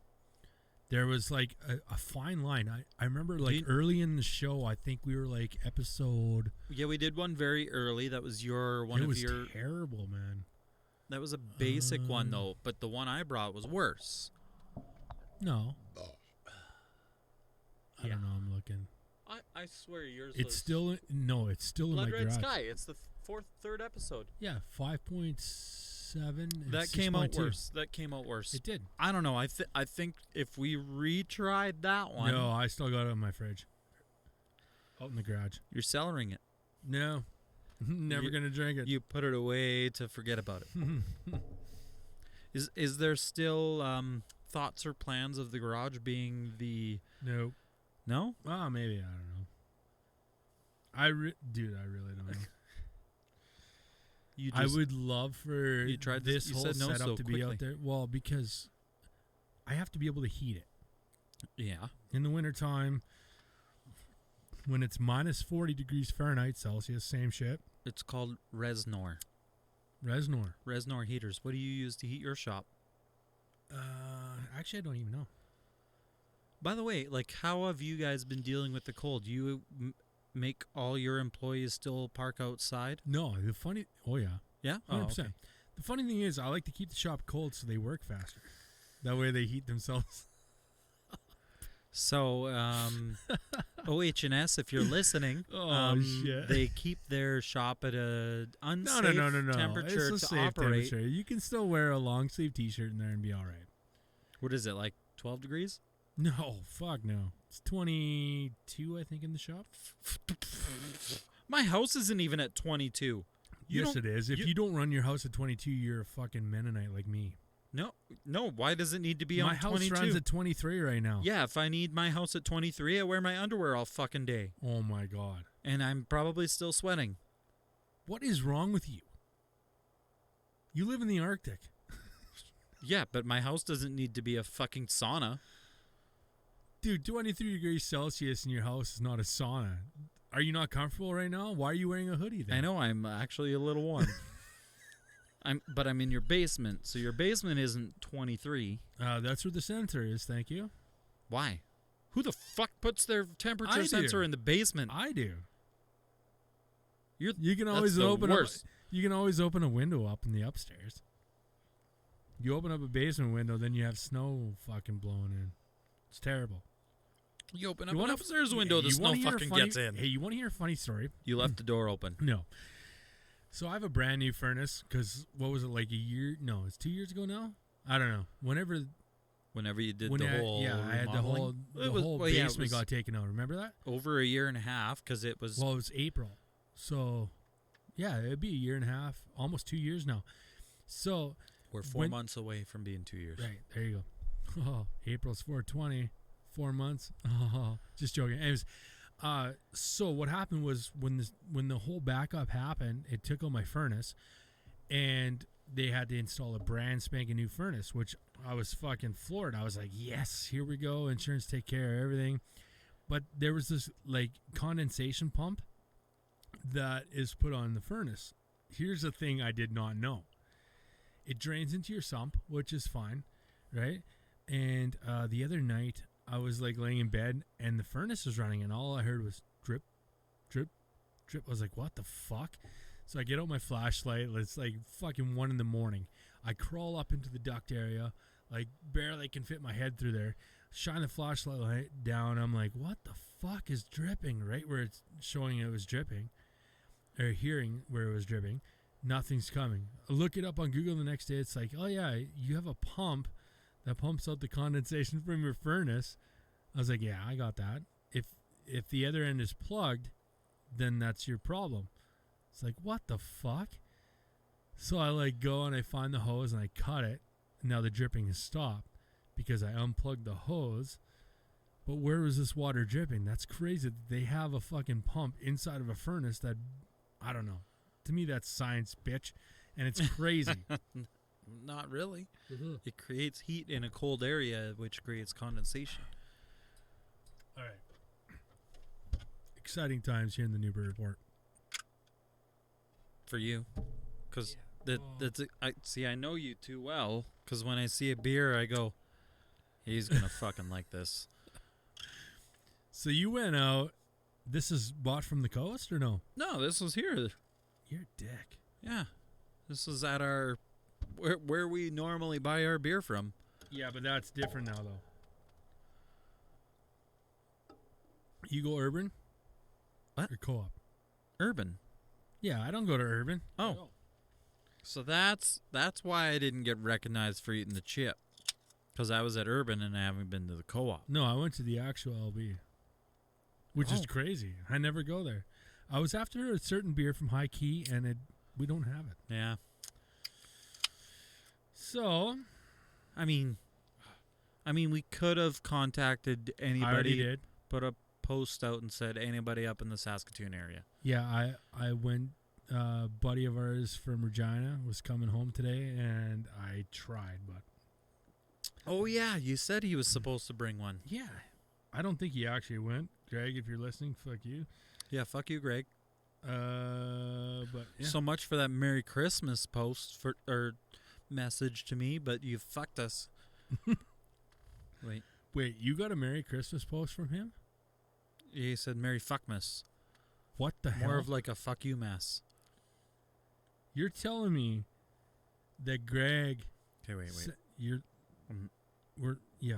there was like a fine line. I remember early in the show, I think we were like episode. Yeah, we did one very early. That was your one. It was terrible, man. That was a basic one though, but the one I brought was worse. No. I Yeah. don't know. I'm looking. I swear yours It's was still no. It's still in Blood my Red garage. Sky. It's the third episode. Yeah, 5.7. And That came out 6.2. worse. That came out worse. It did. I don't know. I think if we retried that one, No, I still got it in my fridge. Out in the garage. you're cellaring it. No, never gonna drink it. You put it away to forget about it. Is there still thoughts or plans of the garage being the Nope. no? Oh, maybe, I don't know. Dude, I really don't know. You I would love for you tried this you whole said no setup so to be quickly. out there. Well, because I have to be able to heat it Yeah. in the wintertime when it's minus 40 degrees Fahrenheit Celsius. Same shit. It's called Resnor. Resnor. Resnor heaters. What do you use to heat your shop? Actually, I don't even know. By the way, like, how have you guys been dealing with the cold? You make all your employees still park outside? No, the funny. Oh yeah, Yeah. 100%. okay. The funny thing is, I like to keep the shop cold so they work faster. That way, they heat themselves. So, OH&S, if you're listening, Shit. they keep their shop at a unsafe No. temperature It's a to safe operate. temperature. You can still wear a long sleeve T-shirt in there and be all right. What is it, like 12 degrees? No, fuck no. It's 22, I think, in the shop. My house isn't even at 22. Yes, it is. If you- you don't run your house at 22, you're a fucking Mennonite like me. No. Why does it need to be My on house 22? runs at 23 right now. Yeah, if I need my house at 23, I wear my underwear all fucking day. Oh my god. And I'm probably still sweating. What is wrong with you? You live in the Arctic. Yeah, but my house doesn't need to be a fucking sauna. Dude, 23 degrees Celsius in your house is not a sauna. Are you not comfortable right now? Why are you wearing a hoodie then? I know I'm actually a little warm. But I'm in your basement, so your basement isn't 23. That's where the sensor is, thank you. Why? Who the fuck puts their temperature I sensor do. in the basement? I do. You can that's always the open up. worst. You can always open a window up in the upstairs. You open up a basement window, then you have snow fucking blowing in. It's terrible. You open up You an wanna- upstairs window, Hey, the you snow wanna hear a fucking funny- gets in. Hey, you want to hear a funny story? You left the door open. No. So I have a brand new furnace because what was it, like a year? No, it's 2 years ago now. I don't know. Whenever Whenever you when did the I, whole yeah, I had the whole well, yeah, it basement was got taken out. Remember that? over a year and a half because it was Well, it was April. So yeah, it'd be a year and a half, almost 2 years now. So we're 4 when- months away from being 2 years. right there you go. Oh, April's 4/20, 4 months. Oh, just joking. Anyways, so what happened was when the whole backup happened, it took out my furnace, and they had to install a brand spanking new furnace, which I was fucking floored. I was like, yes, here we go. Insurance take care of everything. But there was this like condensation pump that is put on the furnace. Here's the thing I did not know. It drains into your sump, which is fine, right? And the other night, I was like laying in bed, and the furnace was running, and all I heard was drip, drip, drip. I was like, what the fuck? So I get out my flashlight. It's like fucking 1 a.m. I crawl up into the duct area, like barely can fit my head through there. Shine the flashlight light down. I'm like, what the fuck is dripping? Right where it's showing it was dripping, or hearing where it was dripping. Nothing's coming. I look it up on Google the next day. It's like, oh yeah, you have a pump that pumps out the condensation from your furnace. I was like, yeah, I got that. If the other end is plugged, then that's your problem. It's like, what the fuck? So I like go and I find the hose and I cut it. Now the dripping has stopped because I unplugged the hose. But where was this water dripping? That's crazy. They have a fucking pump inside of a furnace that, I don't know. To me, that's science, bitch. And it's crazy. Not really. It creates heat in a cold area, which creates condensation. All right. Exciting times here in the Newbury Report. For you, because I know you too well. Because when I see a beer, I go, he's gonna fucking like this. So you went out. This is bought from the coast or no? No, this was here. You're a dick. Yeah, this was at our where we normally buy our beer from. Yeah, but that's different now, though. You go urban? What? Or co-op? Urban. Yeah, I don't go to urban. Oh. So that's why I didn't get recognized for eating the chip. Because I was at Urban and I haven't been to the co-op. No, I went to the actual LB. Which is crazy. I never go there. I was after a certain beer from High Key, and we don't have it. Yeah. So, I mean, we could have contacted anybody. I already did. Put a post out and said anybody up in the Saskatoon area. Yeah, I went. A buddy of ours from Regina was coming home today, and I tried, but. Oh yeah, you said he was supposed to bring one. Yeah, I don't think he actually went. Greg, if you're listening, fuck you. Yeah, fuck you, Greg. But yeah. So much for that Merry Christmas post or message to me, but you fucked us. Wait, you got a Merry Christmas post from him? He said Merry Fuckmas. What the hell? More of like a fuck you mess. You're telling me that Greg. Okay, wait. Yeah.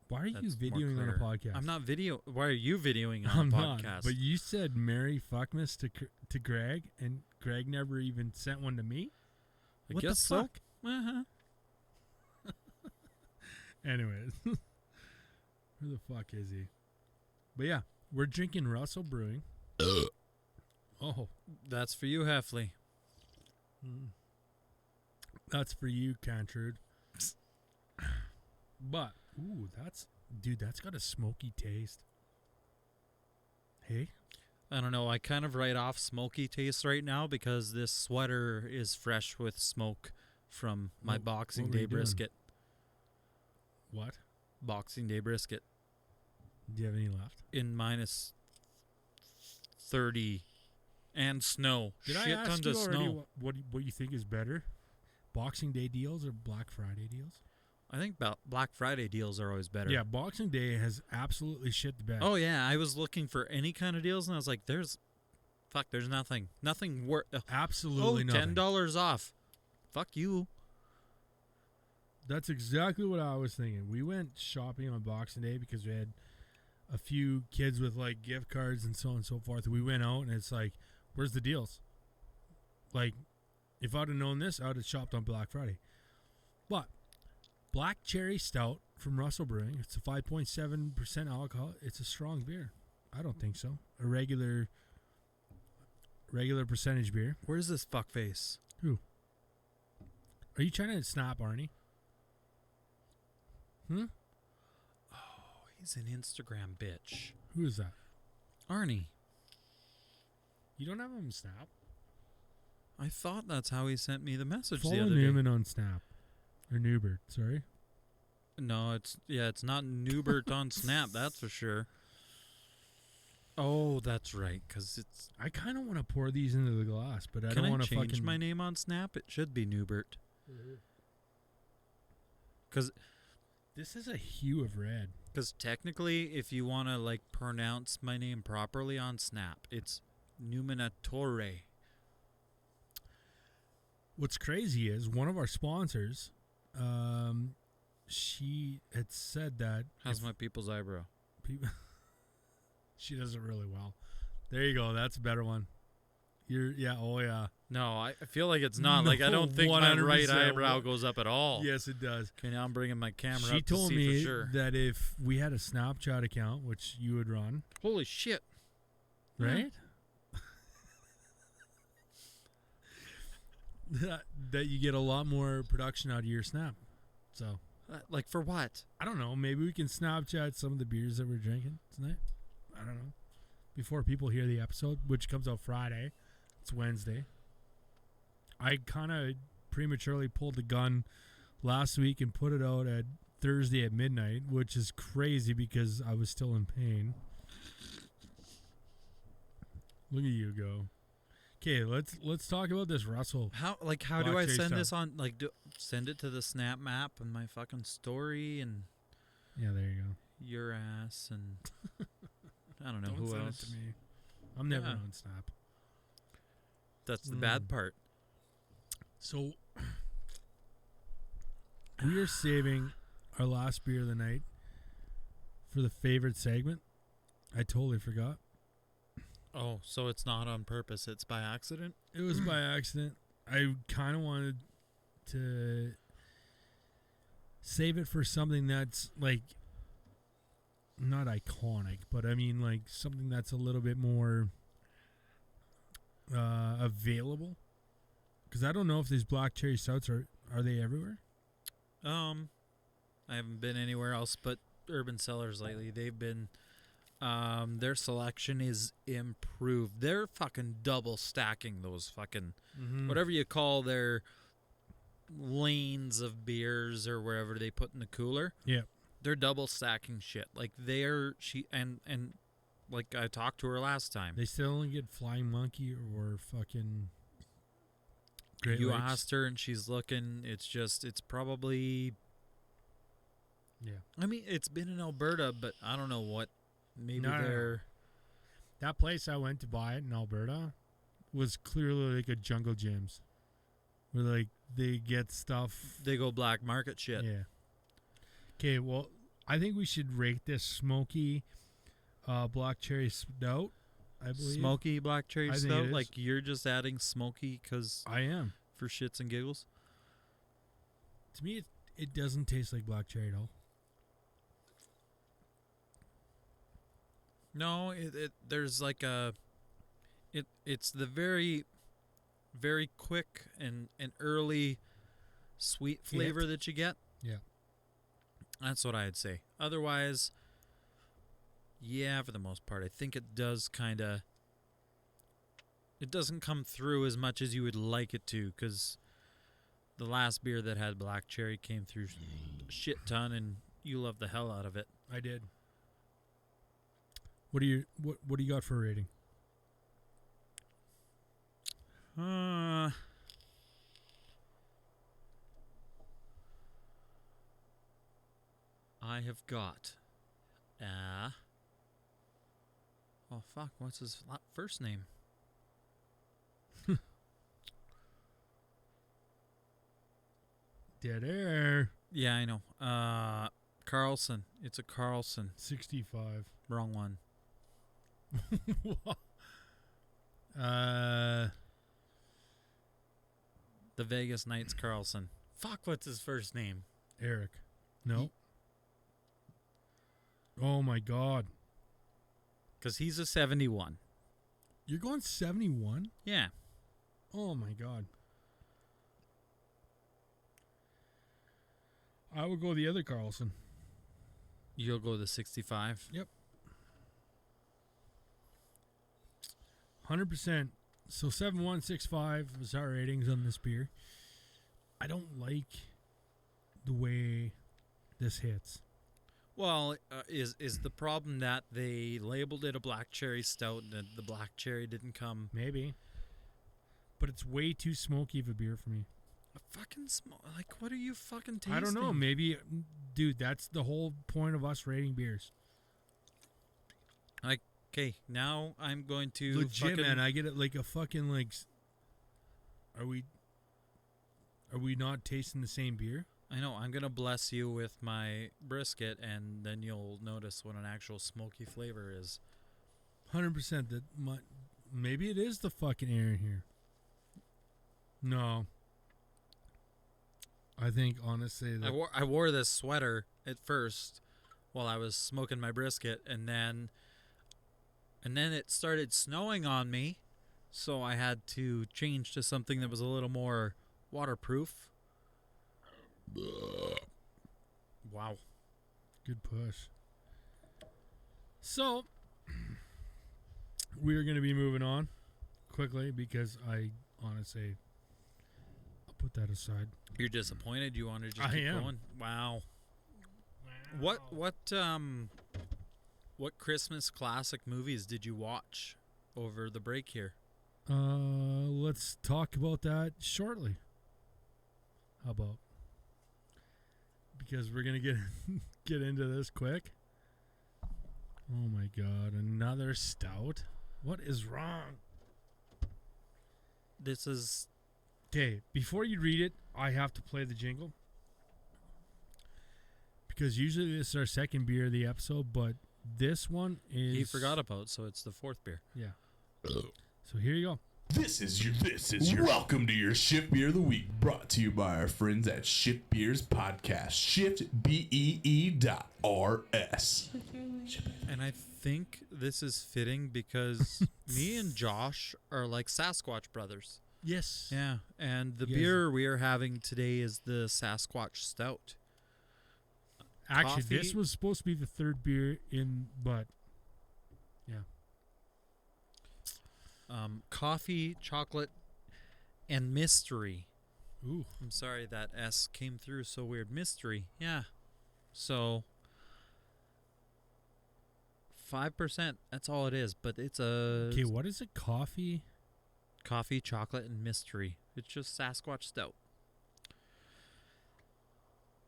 Why are you That's videoing more on a clear. podcast? I'm not video. Why are you videoing on I'm a not. podcast? But you said Merry Fuckmas to Greg, and Greg never even sent one to me. I What guess the so. fuck? Uh-huh. Anyways, where the fuck is he? But yeah, we're drinking Russell Brewing. Oh, That's for you, Heffley. that's for you, Cantrude. But that's got a smoky taste. Hey, I don't know. I kind of write off smoky taste right now because this sweater is fresh with smoke from my Boxing what were Day you doing? brisket. what? Boxing Day brisket Do you have any left? in minus 30 and snow. Did Shit I ask tons you of already snow. what you think is better? Boxing Day deals or Black Friday deals? I think Black Friday deals are always better. Yeah, Boxing Day has absolutely shit the bed. Oh yeah, I was looking for any kind of deals and I was like, there's nothing worth. absolutely nothing. $10 off. Fuck you. That's exactly what I was thinking. We went shopping on Boxing Day because we had a few kids with like gift cards and so on and so forth. We went out and it's like, where's the deals? Like, if I'd have known this, I would have shopped on Black Friday. But Black Cherry Stout from Russell Brewing. It's a 5.7% alcohol. It's a strong beer. I don't think so. A regular percentage beer. Where's this fuckface? Who? Are you trying to snap Arnie? Oh, he's an Instagram bitch. Who is that? Arnie. You don't have him snap? I thought that's how he sent me the message the Follow other day. Newman on Snap. Or Newbert, sorry. No, it's not Newbert on Snap, that's for sure. Oh, that's right, because it's... I kind of want to pour these into the glass, but I Can don't I want to change fucking... my name on Snap? It should be Newbert. Because This is a hue of red. technically, if you want to like pronounce my name properly on Snap, it's Numinatore. What's crazy is one of our sponsors, she had said that... How's my people's eyebrow? She does it really well. There you go. That's a better one. Oh yeah. No, I feel like it's not. No, Like, I don't think my right 100%. eyebrow goes up at all. Yes, it does. Okay, now I'm bringing my camera She up to told see me for sure. that if we had a Snapchat account, which you would run, Holy shit. right? that you get a lot more production out of your Snap. So, Like, for what? I don't know. Maybe we can Snapchat some of the beers that we're drinking tonight. I don't know. Before people hear the episode, which comes out Friday. It's Wednesday. I kind of prematurely pulled the gun last week and put it out at Thursday at midnight, which is crazy because I was still in pain. Look at you go. Okay, let's talk about this Russell. How do Black I Cherry send Stout. this on? Like, send it to the Snap map and my fucking story and Yeah, there you go. your ass and I don't know Don't who send else. it to me. I'm never Yeah. on Snap. That's the bad part. So we are saving our last beer of the night for the favorite segment. I totally forgot. Oh, so it's not on purpose. It's by accident? It was by accident. I kind of wanted to save it for something that's like not iconic, but I mean like something that's a little bit more available. Because I don't know if these black cherry stouts are they everywhere? I haven't been anywhere else but Urban Cellars lately. They've been their selection is improved. They're fucking double stacking those fucking whatever you call their lanes of beers or wherever they put in the cooler. Yeah. They're double stacking shit. Like and like I talked to her last time. They still only get Flying Monkey or fucking Great You Lakes. asked her and she's looking. It's probably. Yeah. I mean, it's been in Alberta, but I don't know what. Maybe No. That place I went to buy it in Alberta was clearly like a Jungle Gyms, where like they get stuff. They go black market shit. Yeah. Okay, well, I think we should rate this smoky black cherry stout. I believe Smoky black cherry I think stout. it is. Like you're just adding smoky because I am. for shits and giggles. To me, it doesn't taste like black cherry at all. No, there's like it's the very, very quick and early sweet flavor that you get. Yeah. That's what I'd say. Otherwise, yeah, for the most part, I think it does kind of. It doesn't come through as much as you would like it to, because the last beer that had black cherry came through a shit ton, and you love the hell out of it. I did. What do you got for a rating? I have got. Oh fuck! What's his first name? Dead air. Yeah, I know. Carlson. It's a Carlson. 65. Wrong one. The Vegas Knights Carlson. Fuck, what's his first name? Eric. No. Oh my God. Because he's a 71. You're going 71? Yeah. Oh my God. I would go the other Carlson. You'll go the 65? Yep. 100%. So 7165 was our ratings on this beer. I don't like the way this hits. Well, is the problem that they labeled it a black cherry stout and the black cherry didn't come? Maybe. But it's way too smoky of a beer for me. A fucking like, what are you fucking tasting? I don't know. Maybe, dude, that's the whole point of us rating beers. Like, okay, now I'm going to legit, man. I get it like a fucking like. Are we not tasting the same beer? I know. I'm gonna bless you with my brisket, and then you'll notice what an actual smoky flavor is. 100%. Maybe it is the fucking air in here. No. I think honestly that I wore this sweater at first while I was smoking my brisket, and then it started snowing on me, so I had to change to something that was a little more waterproof. Wow. Good push. So we're going to be moving on quickly because I honestly I'll put that aside. You're disappointed? You want to just I keep am. going? Wow. What Christmas classic movies did you watch over the break here? Let's talk about that shortly. How about? Because we're going to get into this quick. Oh my God, another stout? What is wrong? This is... Okay, before you read it, I have to play the jingle. Because usually this is our second beer of the episode, but This one is... He forgot about, so it's the fourth beer. Yeah. So here you go. This is your welcome to your Shift Beer of the Week, brought to you by our friends at Shift Beers Podcast. ShiftBee.rs. And I think this is fitting because me and Josh are like Sasquatch brothers. Yes. Yeah, and the Yes. beer we are having today is the Sasquatch Stout. Actually, Coffee. this was supposed to be the third beer in, but yeah. Coffee, chocolate, and mystery. Ooh. I'm sorry that S came through so weird. Mystery, yeah. So 5%. That's all it is. But it's a Okay, what is it? Coffee? coffee, chocolate, and mystery. It's just Sasquatch Stout.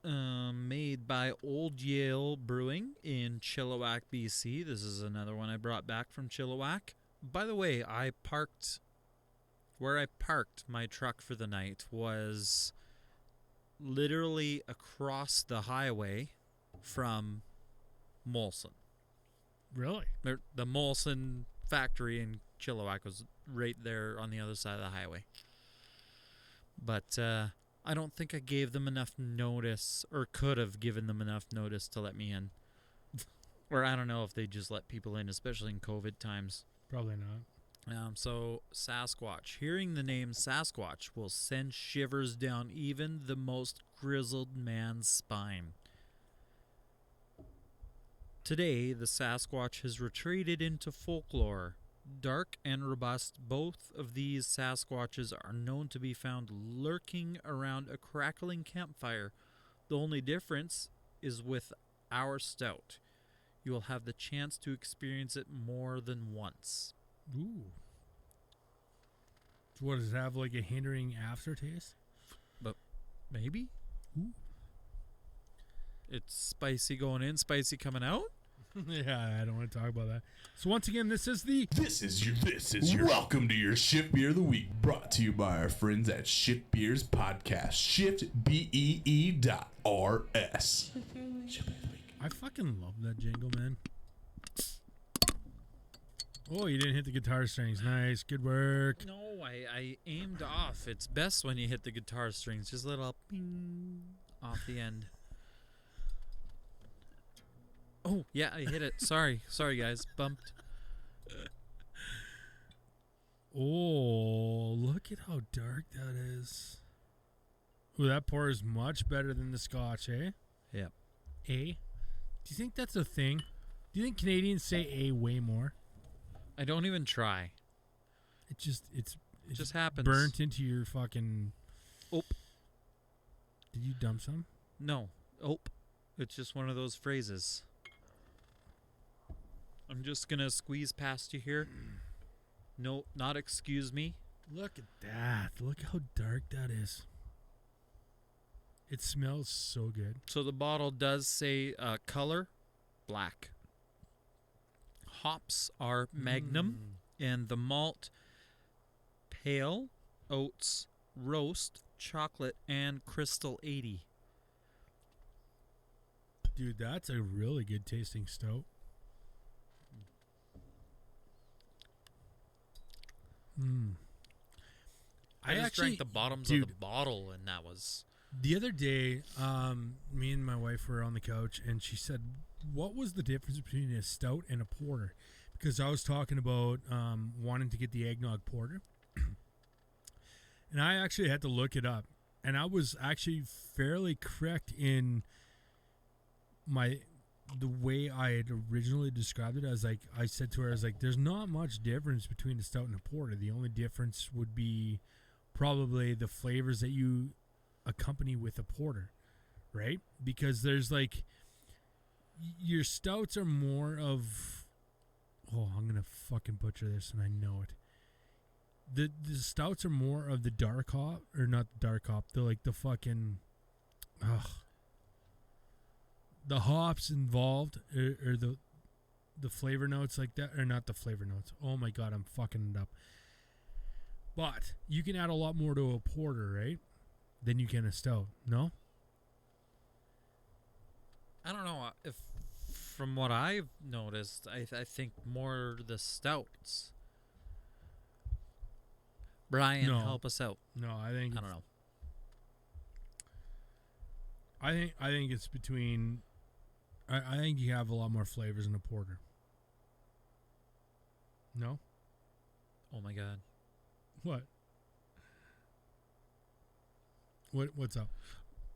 Made by Old Yale Brewing in Chilliwack, BC. This is another one I brought back from Chilliwack. By the way, where I parked my truck for the night was literally across the highway from Molson. Really? The Molson factory in Chilliwack was right there on the other side of the highway. But I don't think I gave them enough notice, or could have given them enough notice to let me in. Or I don't know if they just let people in, especially in COVID times. Probably not. So Sasquatch. Hearing the name Sasquatch will send shivers down even the most grizzled man's spine. Today, the Sasquatch has retreated into folklore. Dark and robust, both of these Sasquatches are known to be found lurking around a crackling campfire. The only difference is with our stout. You will have the chance to experience it more than once. Ooh. So what, does it have like a hindering aftertaste? But maybe? Ooh. It's spicy going in, spicy coming out? Yeah, I don't want to talk about that. So once again, this is your welcome to your Shift Beer of the Week, brought to you by our friends at Shift Beers Podcast. ShiftBee.rs. I fucking love that jingle, man. Oh, you didn't hit the guitar strings. Nice. Good work. No, I aimed off. It's best when you hit the guitar strings. Just a little ping off the end. Oh, yeah, I hit it. Sorry, guys. Bumped. Oh, look at how dark that is. Ooh, that pour is much better than the Scotch, eh? Yep. A? Do you think that's a thing? Do you think Canadians say A way more? I don't even try. It just happens. burnt into your fucking... Oop. Did you dump some? No. Oop. It's just one of those phrases. I'm just going to squeeze past you here. No, not excuse me. Look at that. Look how dark that is. It smells so good. So the bottle does say color, black. Hops are Magnum, and the malt, pale, oats, roast, chocolate, and Crystal 80. Dude, that's a really good tasting stout. I just drank the bottoms of the bottle, and that was... The other day, me and my wife were on the couch, and she said, what was the difference between a stout and a porter? Because I was talking about wanting to get the eggnog porter. And I actually had to look it up. And I was actually fairly correct in the way I had originally described it. I said to her, there's not much difference between a stout and a porter. The only difference would be probably the flavors that you accompany with a porter, right? Because there's your stouts are more of, I'm gonna fucking butcher this, and I know it. The stouts are more of the dark hop, or not the dark hop, the fucking, the hops involved, or the flavor notes like that, or not the flavor notes. Oh my god, I'm fucking it up. But you can add a lot more to a porter, right, than you can a stout. No? I don't know if From what I've noticed, I think more the stouts. Brian, No. help us out. No, I I don't know. I think it's between. I think you have a lot more flavors in a porter. No? Oh my god. What? What's up?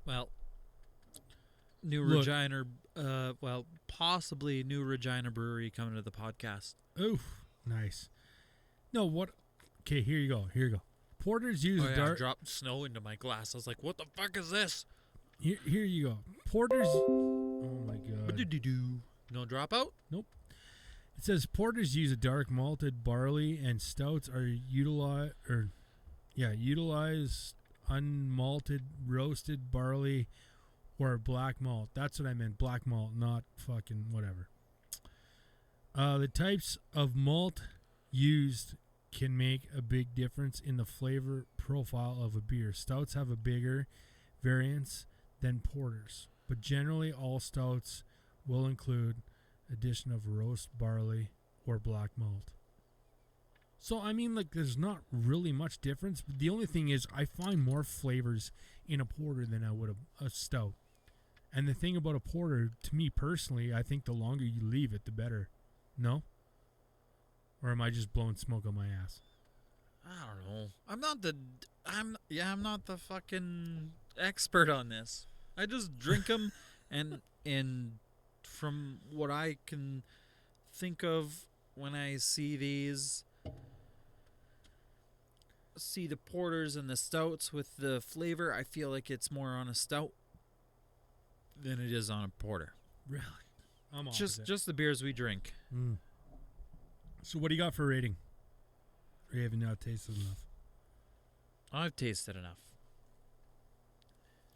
Well, new Look. Regina, possibly new Regina Brewery coming to the podcast. Oof, nice. No, what? Okay, here you go. Porters use I dark. dropped snow into my glass. I was like, what the fuck is this? Here you go. Porters. Oh my What god. did you do? No dropout? It says porters use a dark malted barley, and stouts are utilize unmalted roasted barley or black malt. That's what I meant, black malt, not fucking whatever. The types of malt used can make a big difference in the flavor profile of a beer. Stouts have a bigger variance than porters, but generally all stouts will include addition of roast barley or black malt. So I mean, like, there's not really much difference. But the only thing is, I find more flavors in a porter than I would a stout. And the thing about a porter, to me personally, I think the longer you leave it, the better. No? Or am I just blowing smoke on my ass? I don't know. I'm not the fucking expert on this. I just drink them, and from what I can think of when I see the porters and the stouts with the flavor, I feel like it's more on a stout than it is on a porter. Really? I'm Just the beers we drink. Mm. So what do you got for rating? Or you haven't now tasted enough? I've tasted enough.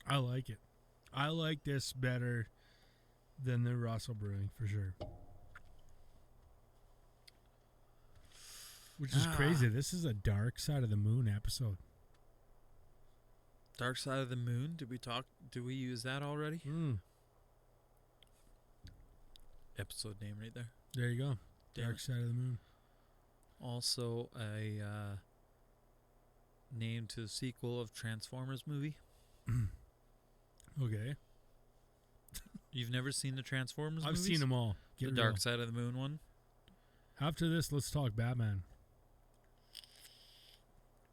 I like it. I like this better than the Russell Brewing, for sure. Which is crazy. This is a Dark Side of the Moon episode. Dark Side of the Moon. Did we use that already? Mm. Episode name right there. There you go. Damn Dark it. Side of the Moon. Also a name to the sequel of Transformers movie. Okay. You've never seen the Transformers I've movies? seen them all. The Get Dark real. Side of the Moon one. After this, let's talk Batman.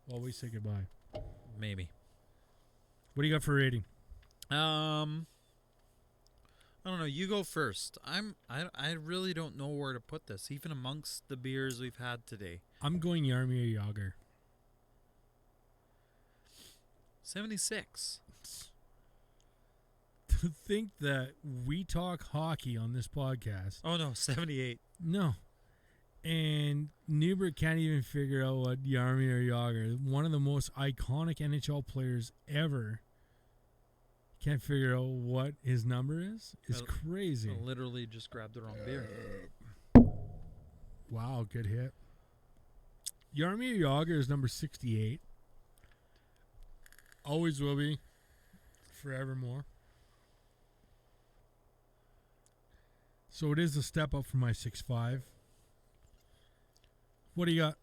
While we say goodbye. Maybe. What do you got for rating? I don't know. You go first. I really don't know where to put this, even amongst the beers we've had today. I'm going Yarmir Yager. 76. To think that we talk hockey on this podcast. Oh no, 78. No. And Newbert can't even figure out what Yarmir Yager, one of the most iconic NHL players ever, can't figure out what his number is. It's crazy. I literally just grabbed the wrong beer. Wow, good hit. Yarmir Yager is number 68. Always will be. Forevermore. So it is a step up from my 6.5. What do you got?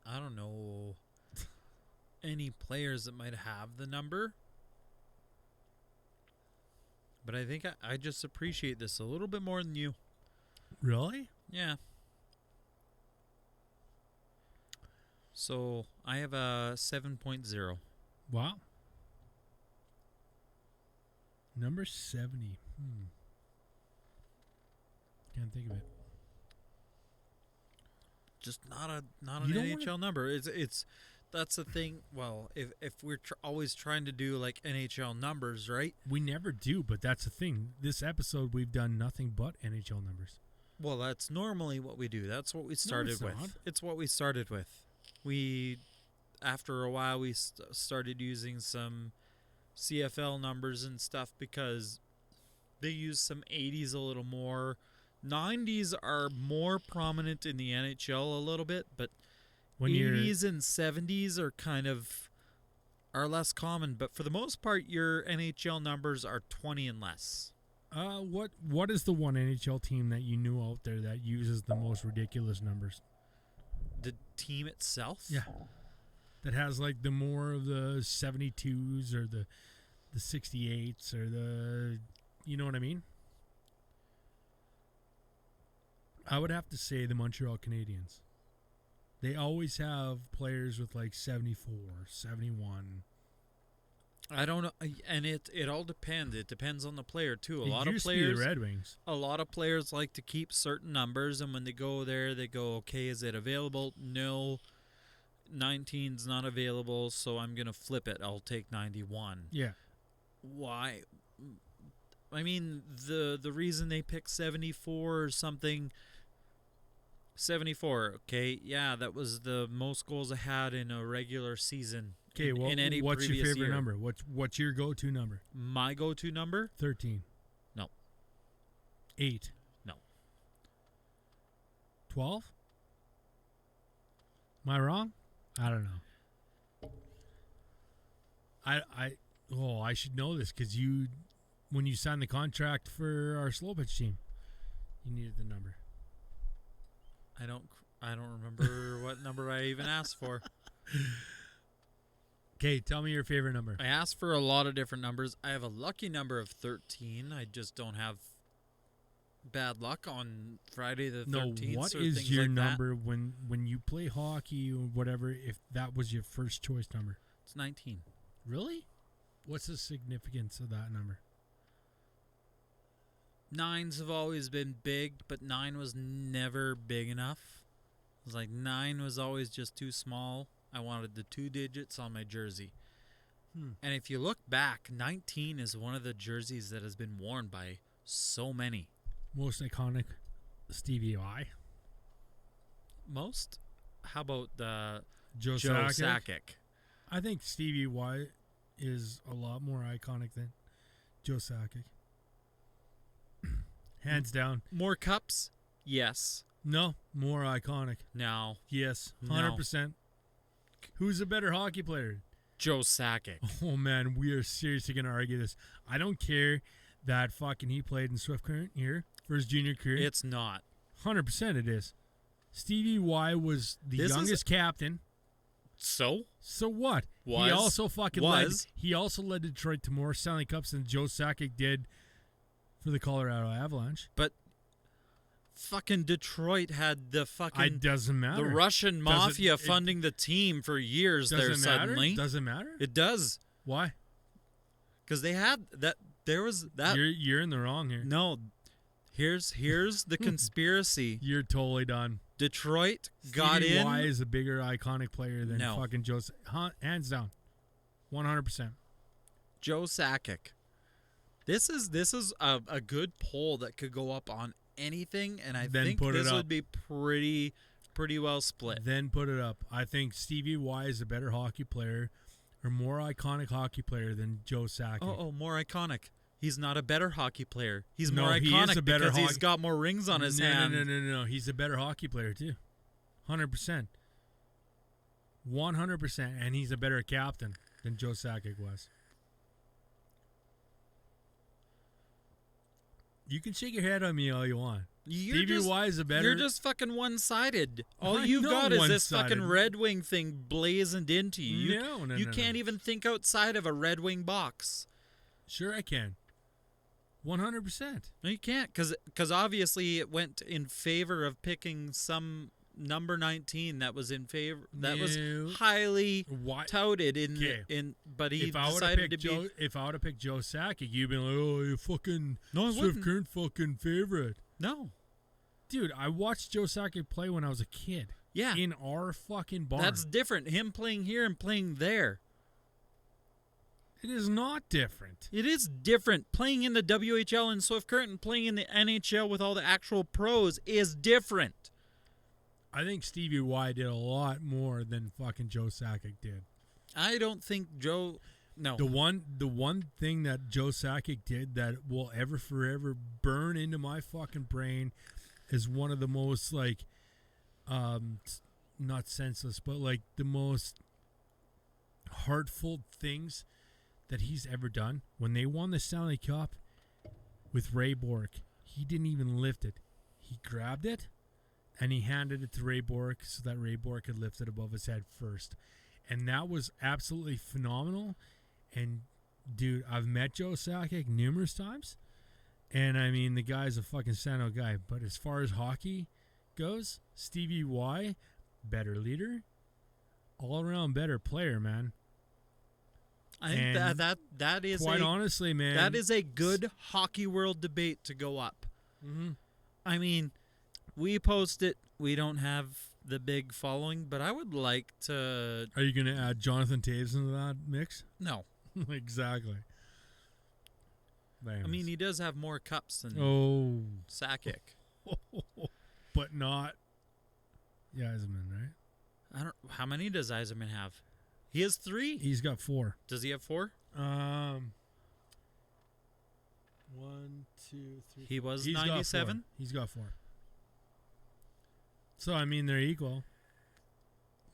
I don't know any players that might have the number. But I think I just appreciate this a little bit more than you. Really? Yeah. So I have a 7.0. Wow. Number 70. Can't think of it. Just not an You don't NHL number. It's that's the thing. Well, if we're always trying to do like NHL numbers, right? We never do, but that's the thing. This episode, we've done nothing but NHL numbers. Well, that's normally what we do. That's what we started with. not. It's what we started with. We, after a while, we started using some CFL numbers and stuff because they use some 80s a little more. 90s are more prominent in the NHL a little bit, but When you're 80s and 70s are less common, but for the most part, your NHL numbers are 20 and less. what is the one NHL team that you knew out there that uses the most ridiculous numbers? The team itself? Yeah. That has like the more of the 72s or the 68s or the, you know what I mean? I would have to say the Montreal Canadiens. They always have players with like 74, 71. I don't know, and it all depends. It depends on the player too. It used to be the Red Wings. A lot of players like to keep certain numbers, and when they go there, they go, okay, is it available? No, 19's not available, so I'm gonna flip it. I'll take 91. Yeah. Why? I mean, the reason they pick 74 or something. 74, okay, yeah, that was the most goals I had in a regular season. Okay, well, in any what's your previous favorite year. number? What's your go-to number? My go-to number? 13. No. 8. No. 12? Am I wrong? I don't know. I should know this because when you signed the contract for our slow pitch team, you needed the number. I don't remember what number I even asked for. Okay, tell me your favorite number. I asked for a lot of different numbers. I have a lucky number of 13. I just don't have bad luck on Friday the 13th. No, what or is things your like number when you play hockey or whatever, if that was your first choice number? It's 19. Really? What's the significance of that number? 9s have always been big, but 9 was never big enough. It was like 9 was always just too small. I wanted the 2 digits on my jersey. And if you look back, 19 is one of the jerseys that has been worn by so many. Most iconic, Stevie Y. Most? How about Joe Joe Sakic? Sakic? I think Stevie Y is a lot more iconic than Joe Sakic. Hands down. More cups? Yes. No, more iconic. No. Yes, No. 100%. Who's a better hockey player? Joe Sakic. Oh, man, we are seriously going to argue this. I don't care that fucking he played in Strathcona here for his junior career. It's not. 100% it is. Stevie Y was the This is- youngest captain. So? So what? Was. He also fucking Was. He also led Detroit to more Stanley Cups than Joe Sakic did for the Colorado Avalanche. But fucking Detroit had the fucking... It doesn't matter. The Russian mafia funding the team for years there Doesn't matter. suddenly. Doesn't matter. It does. Why? Because they had that. There was that. You're in the wrong here. No. Here's the conspiracy. You're totally done. Detroit got Stevie in. Y is a bigger iconic player than No. fucking Joe. Hands down. 100%. Joe Sakic. This is a good poll that could go up on anything, and I Then think put it this up. would be pretty well split. Then put it up. I think Stevie Y is a better hockey player or more iconic hockey player than Joe Sakic. Oh, more iconic. He's not a better hockey player. He's No, more he is iconic a better because he's hockey- got more rings on his hand. No. He's a better hockey player too. 100%. 100%. And he's a better captain than Joe Sakic was. You can shake your head on me all you want. Stevie Y is a better... You're just fucking one-sided. All I you've know got is this one-sided. fucking Red Wing thing blazoned into you. No, You can't even think outside of a Red Wing box. Sure I can. 100%. No, you can't, because obviously it went in favor of picking some number 19 that was in favor that was No. highly Why? touted Okay. but he If I would have decided to picked be Joe, if I would have picked Joe Sakic, you'd been like, "Oh, you fucking No, I wouldn't. Swift fucking favorite." No. Dude, I watched Joe Sakic play when I was a kid. Yeah. In our fucking barn. That's different. Him playing here and playing there. It is not different. It is different. Playing in the WHL in Swift Current and playing in the NHL with all the actual pros is different. I think Stevie Y did a lot more than fucking Joe Sakic did. I don't think Joe... No. The one thing that Joe Sakic did that will ever forever burn into my fucking brain is one of the most like not senseless, but like the most heartful things that he's ever done. When they won the Stanley Cup with Ray Bourque, he didn't even lift it. He grabbed it and he handed it to Ray Bourque so that Ray Bourque could lift it above his head first. And that was absolutely phenomenal. And dude, I've met Joe Sakic numerous times. And I mean, the guy's a fucking stand-out guy. But as far as hockey goes, Stevie Y, better leader, all-around better player, man. I think that is quite honestly, man, that is a good hockey world debate to go up. Mm-hmm. I mean, we post it. We don't have the big following, but I would like to. Are you going to add Jonathan Taves into that mix? No, exactly. I mean, he does have more cups than Sakic. But not Yzerman, right? I don't. How many does Yzerman have? He has 3. He's got 4. Does he have 4? 1, 2, 3. He was 97. He's got 4. So I mean, they're equal.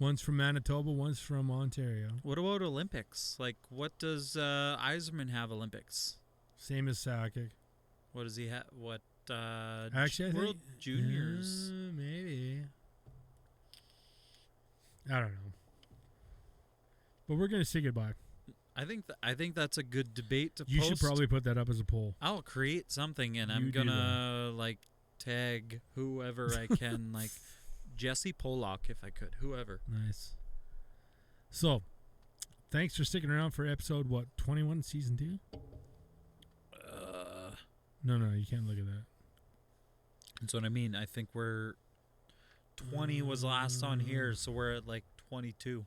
One's from Manitoba, one's from Ontario. What about Olympics? Like, what does Yzerman have Olympics? Same as Sakic. What does he have? What? Actually, World Juniors. Maybe. I don't know. But we're gonna say goodbye. I think that's a good debate to You post. should probably put that up as a poll. I'll create something and I'm You do gonna like tag whoever I can, like Jesse Pollock if I could, whoever. Nice. So, thanks for sticking around for episode 21, season 2. No, you can't look at that. That's what I mean. I think we're 20 was last on here, so we're at like 22.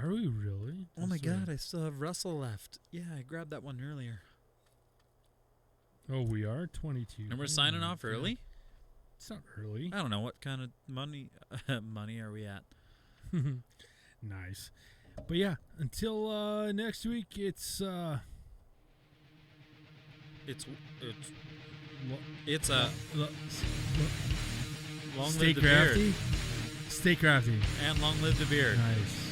Are we really? Oh my God, I still have Russell left. Yeah, I grabbed that one earlier. Oh, we are 22. And we're signing off early? It's not early. I don't know. What kind of money are we at? Nice. But yeah, until next week, it's a long live Stay the beer. crafty. Stay crafty. And long live the beer. Nice.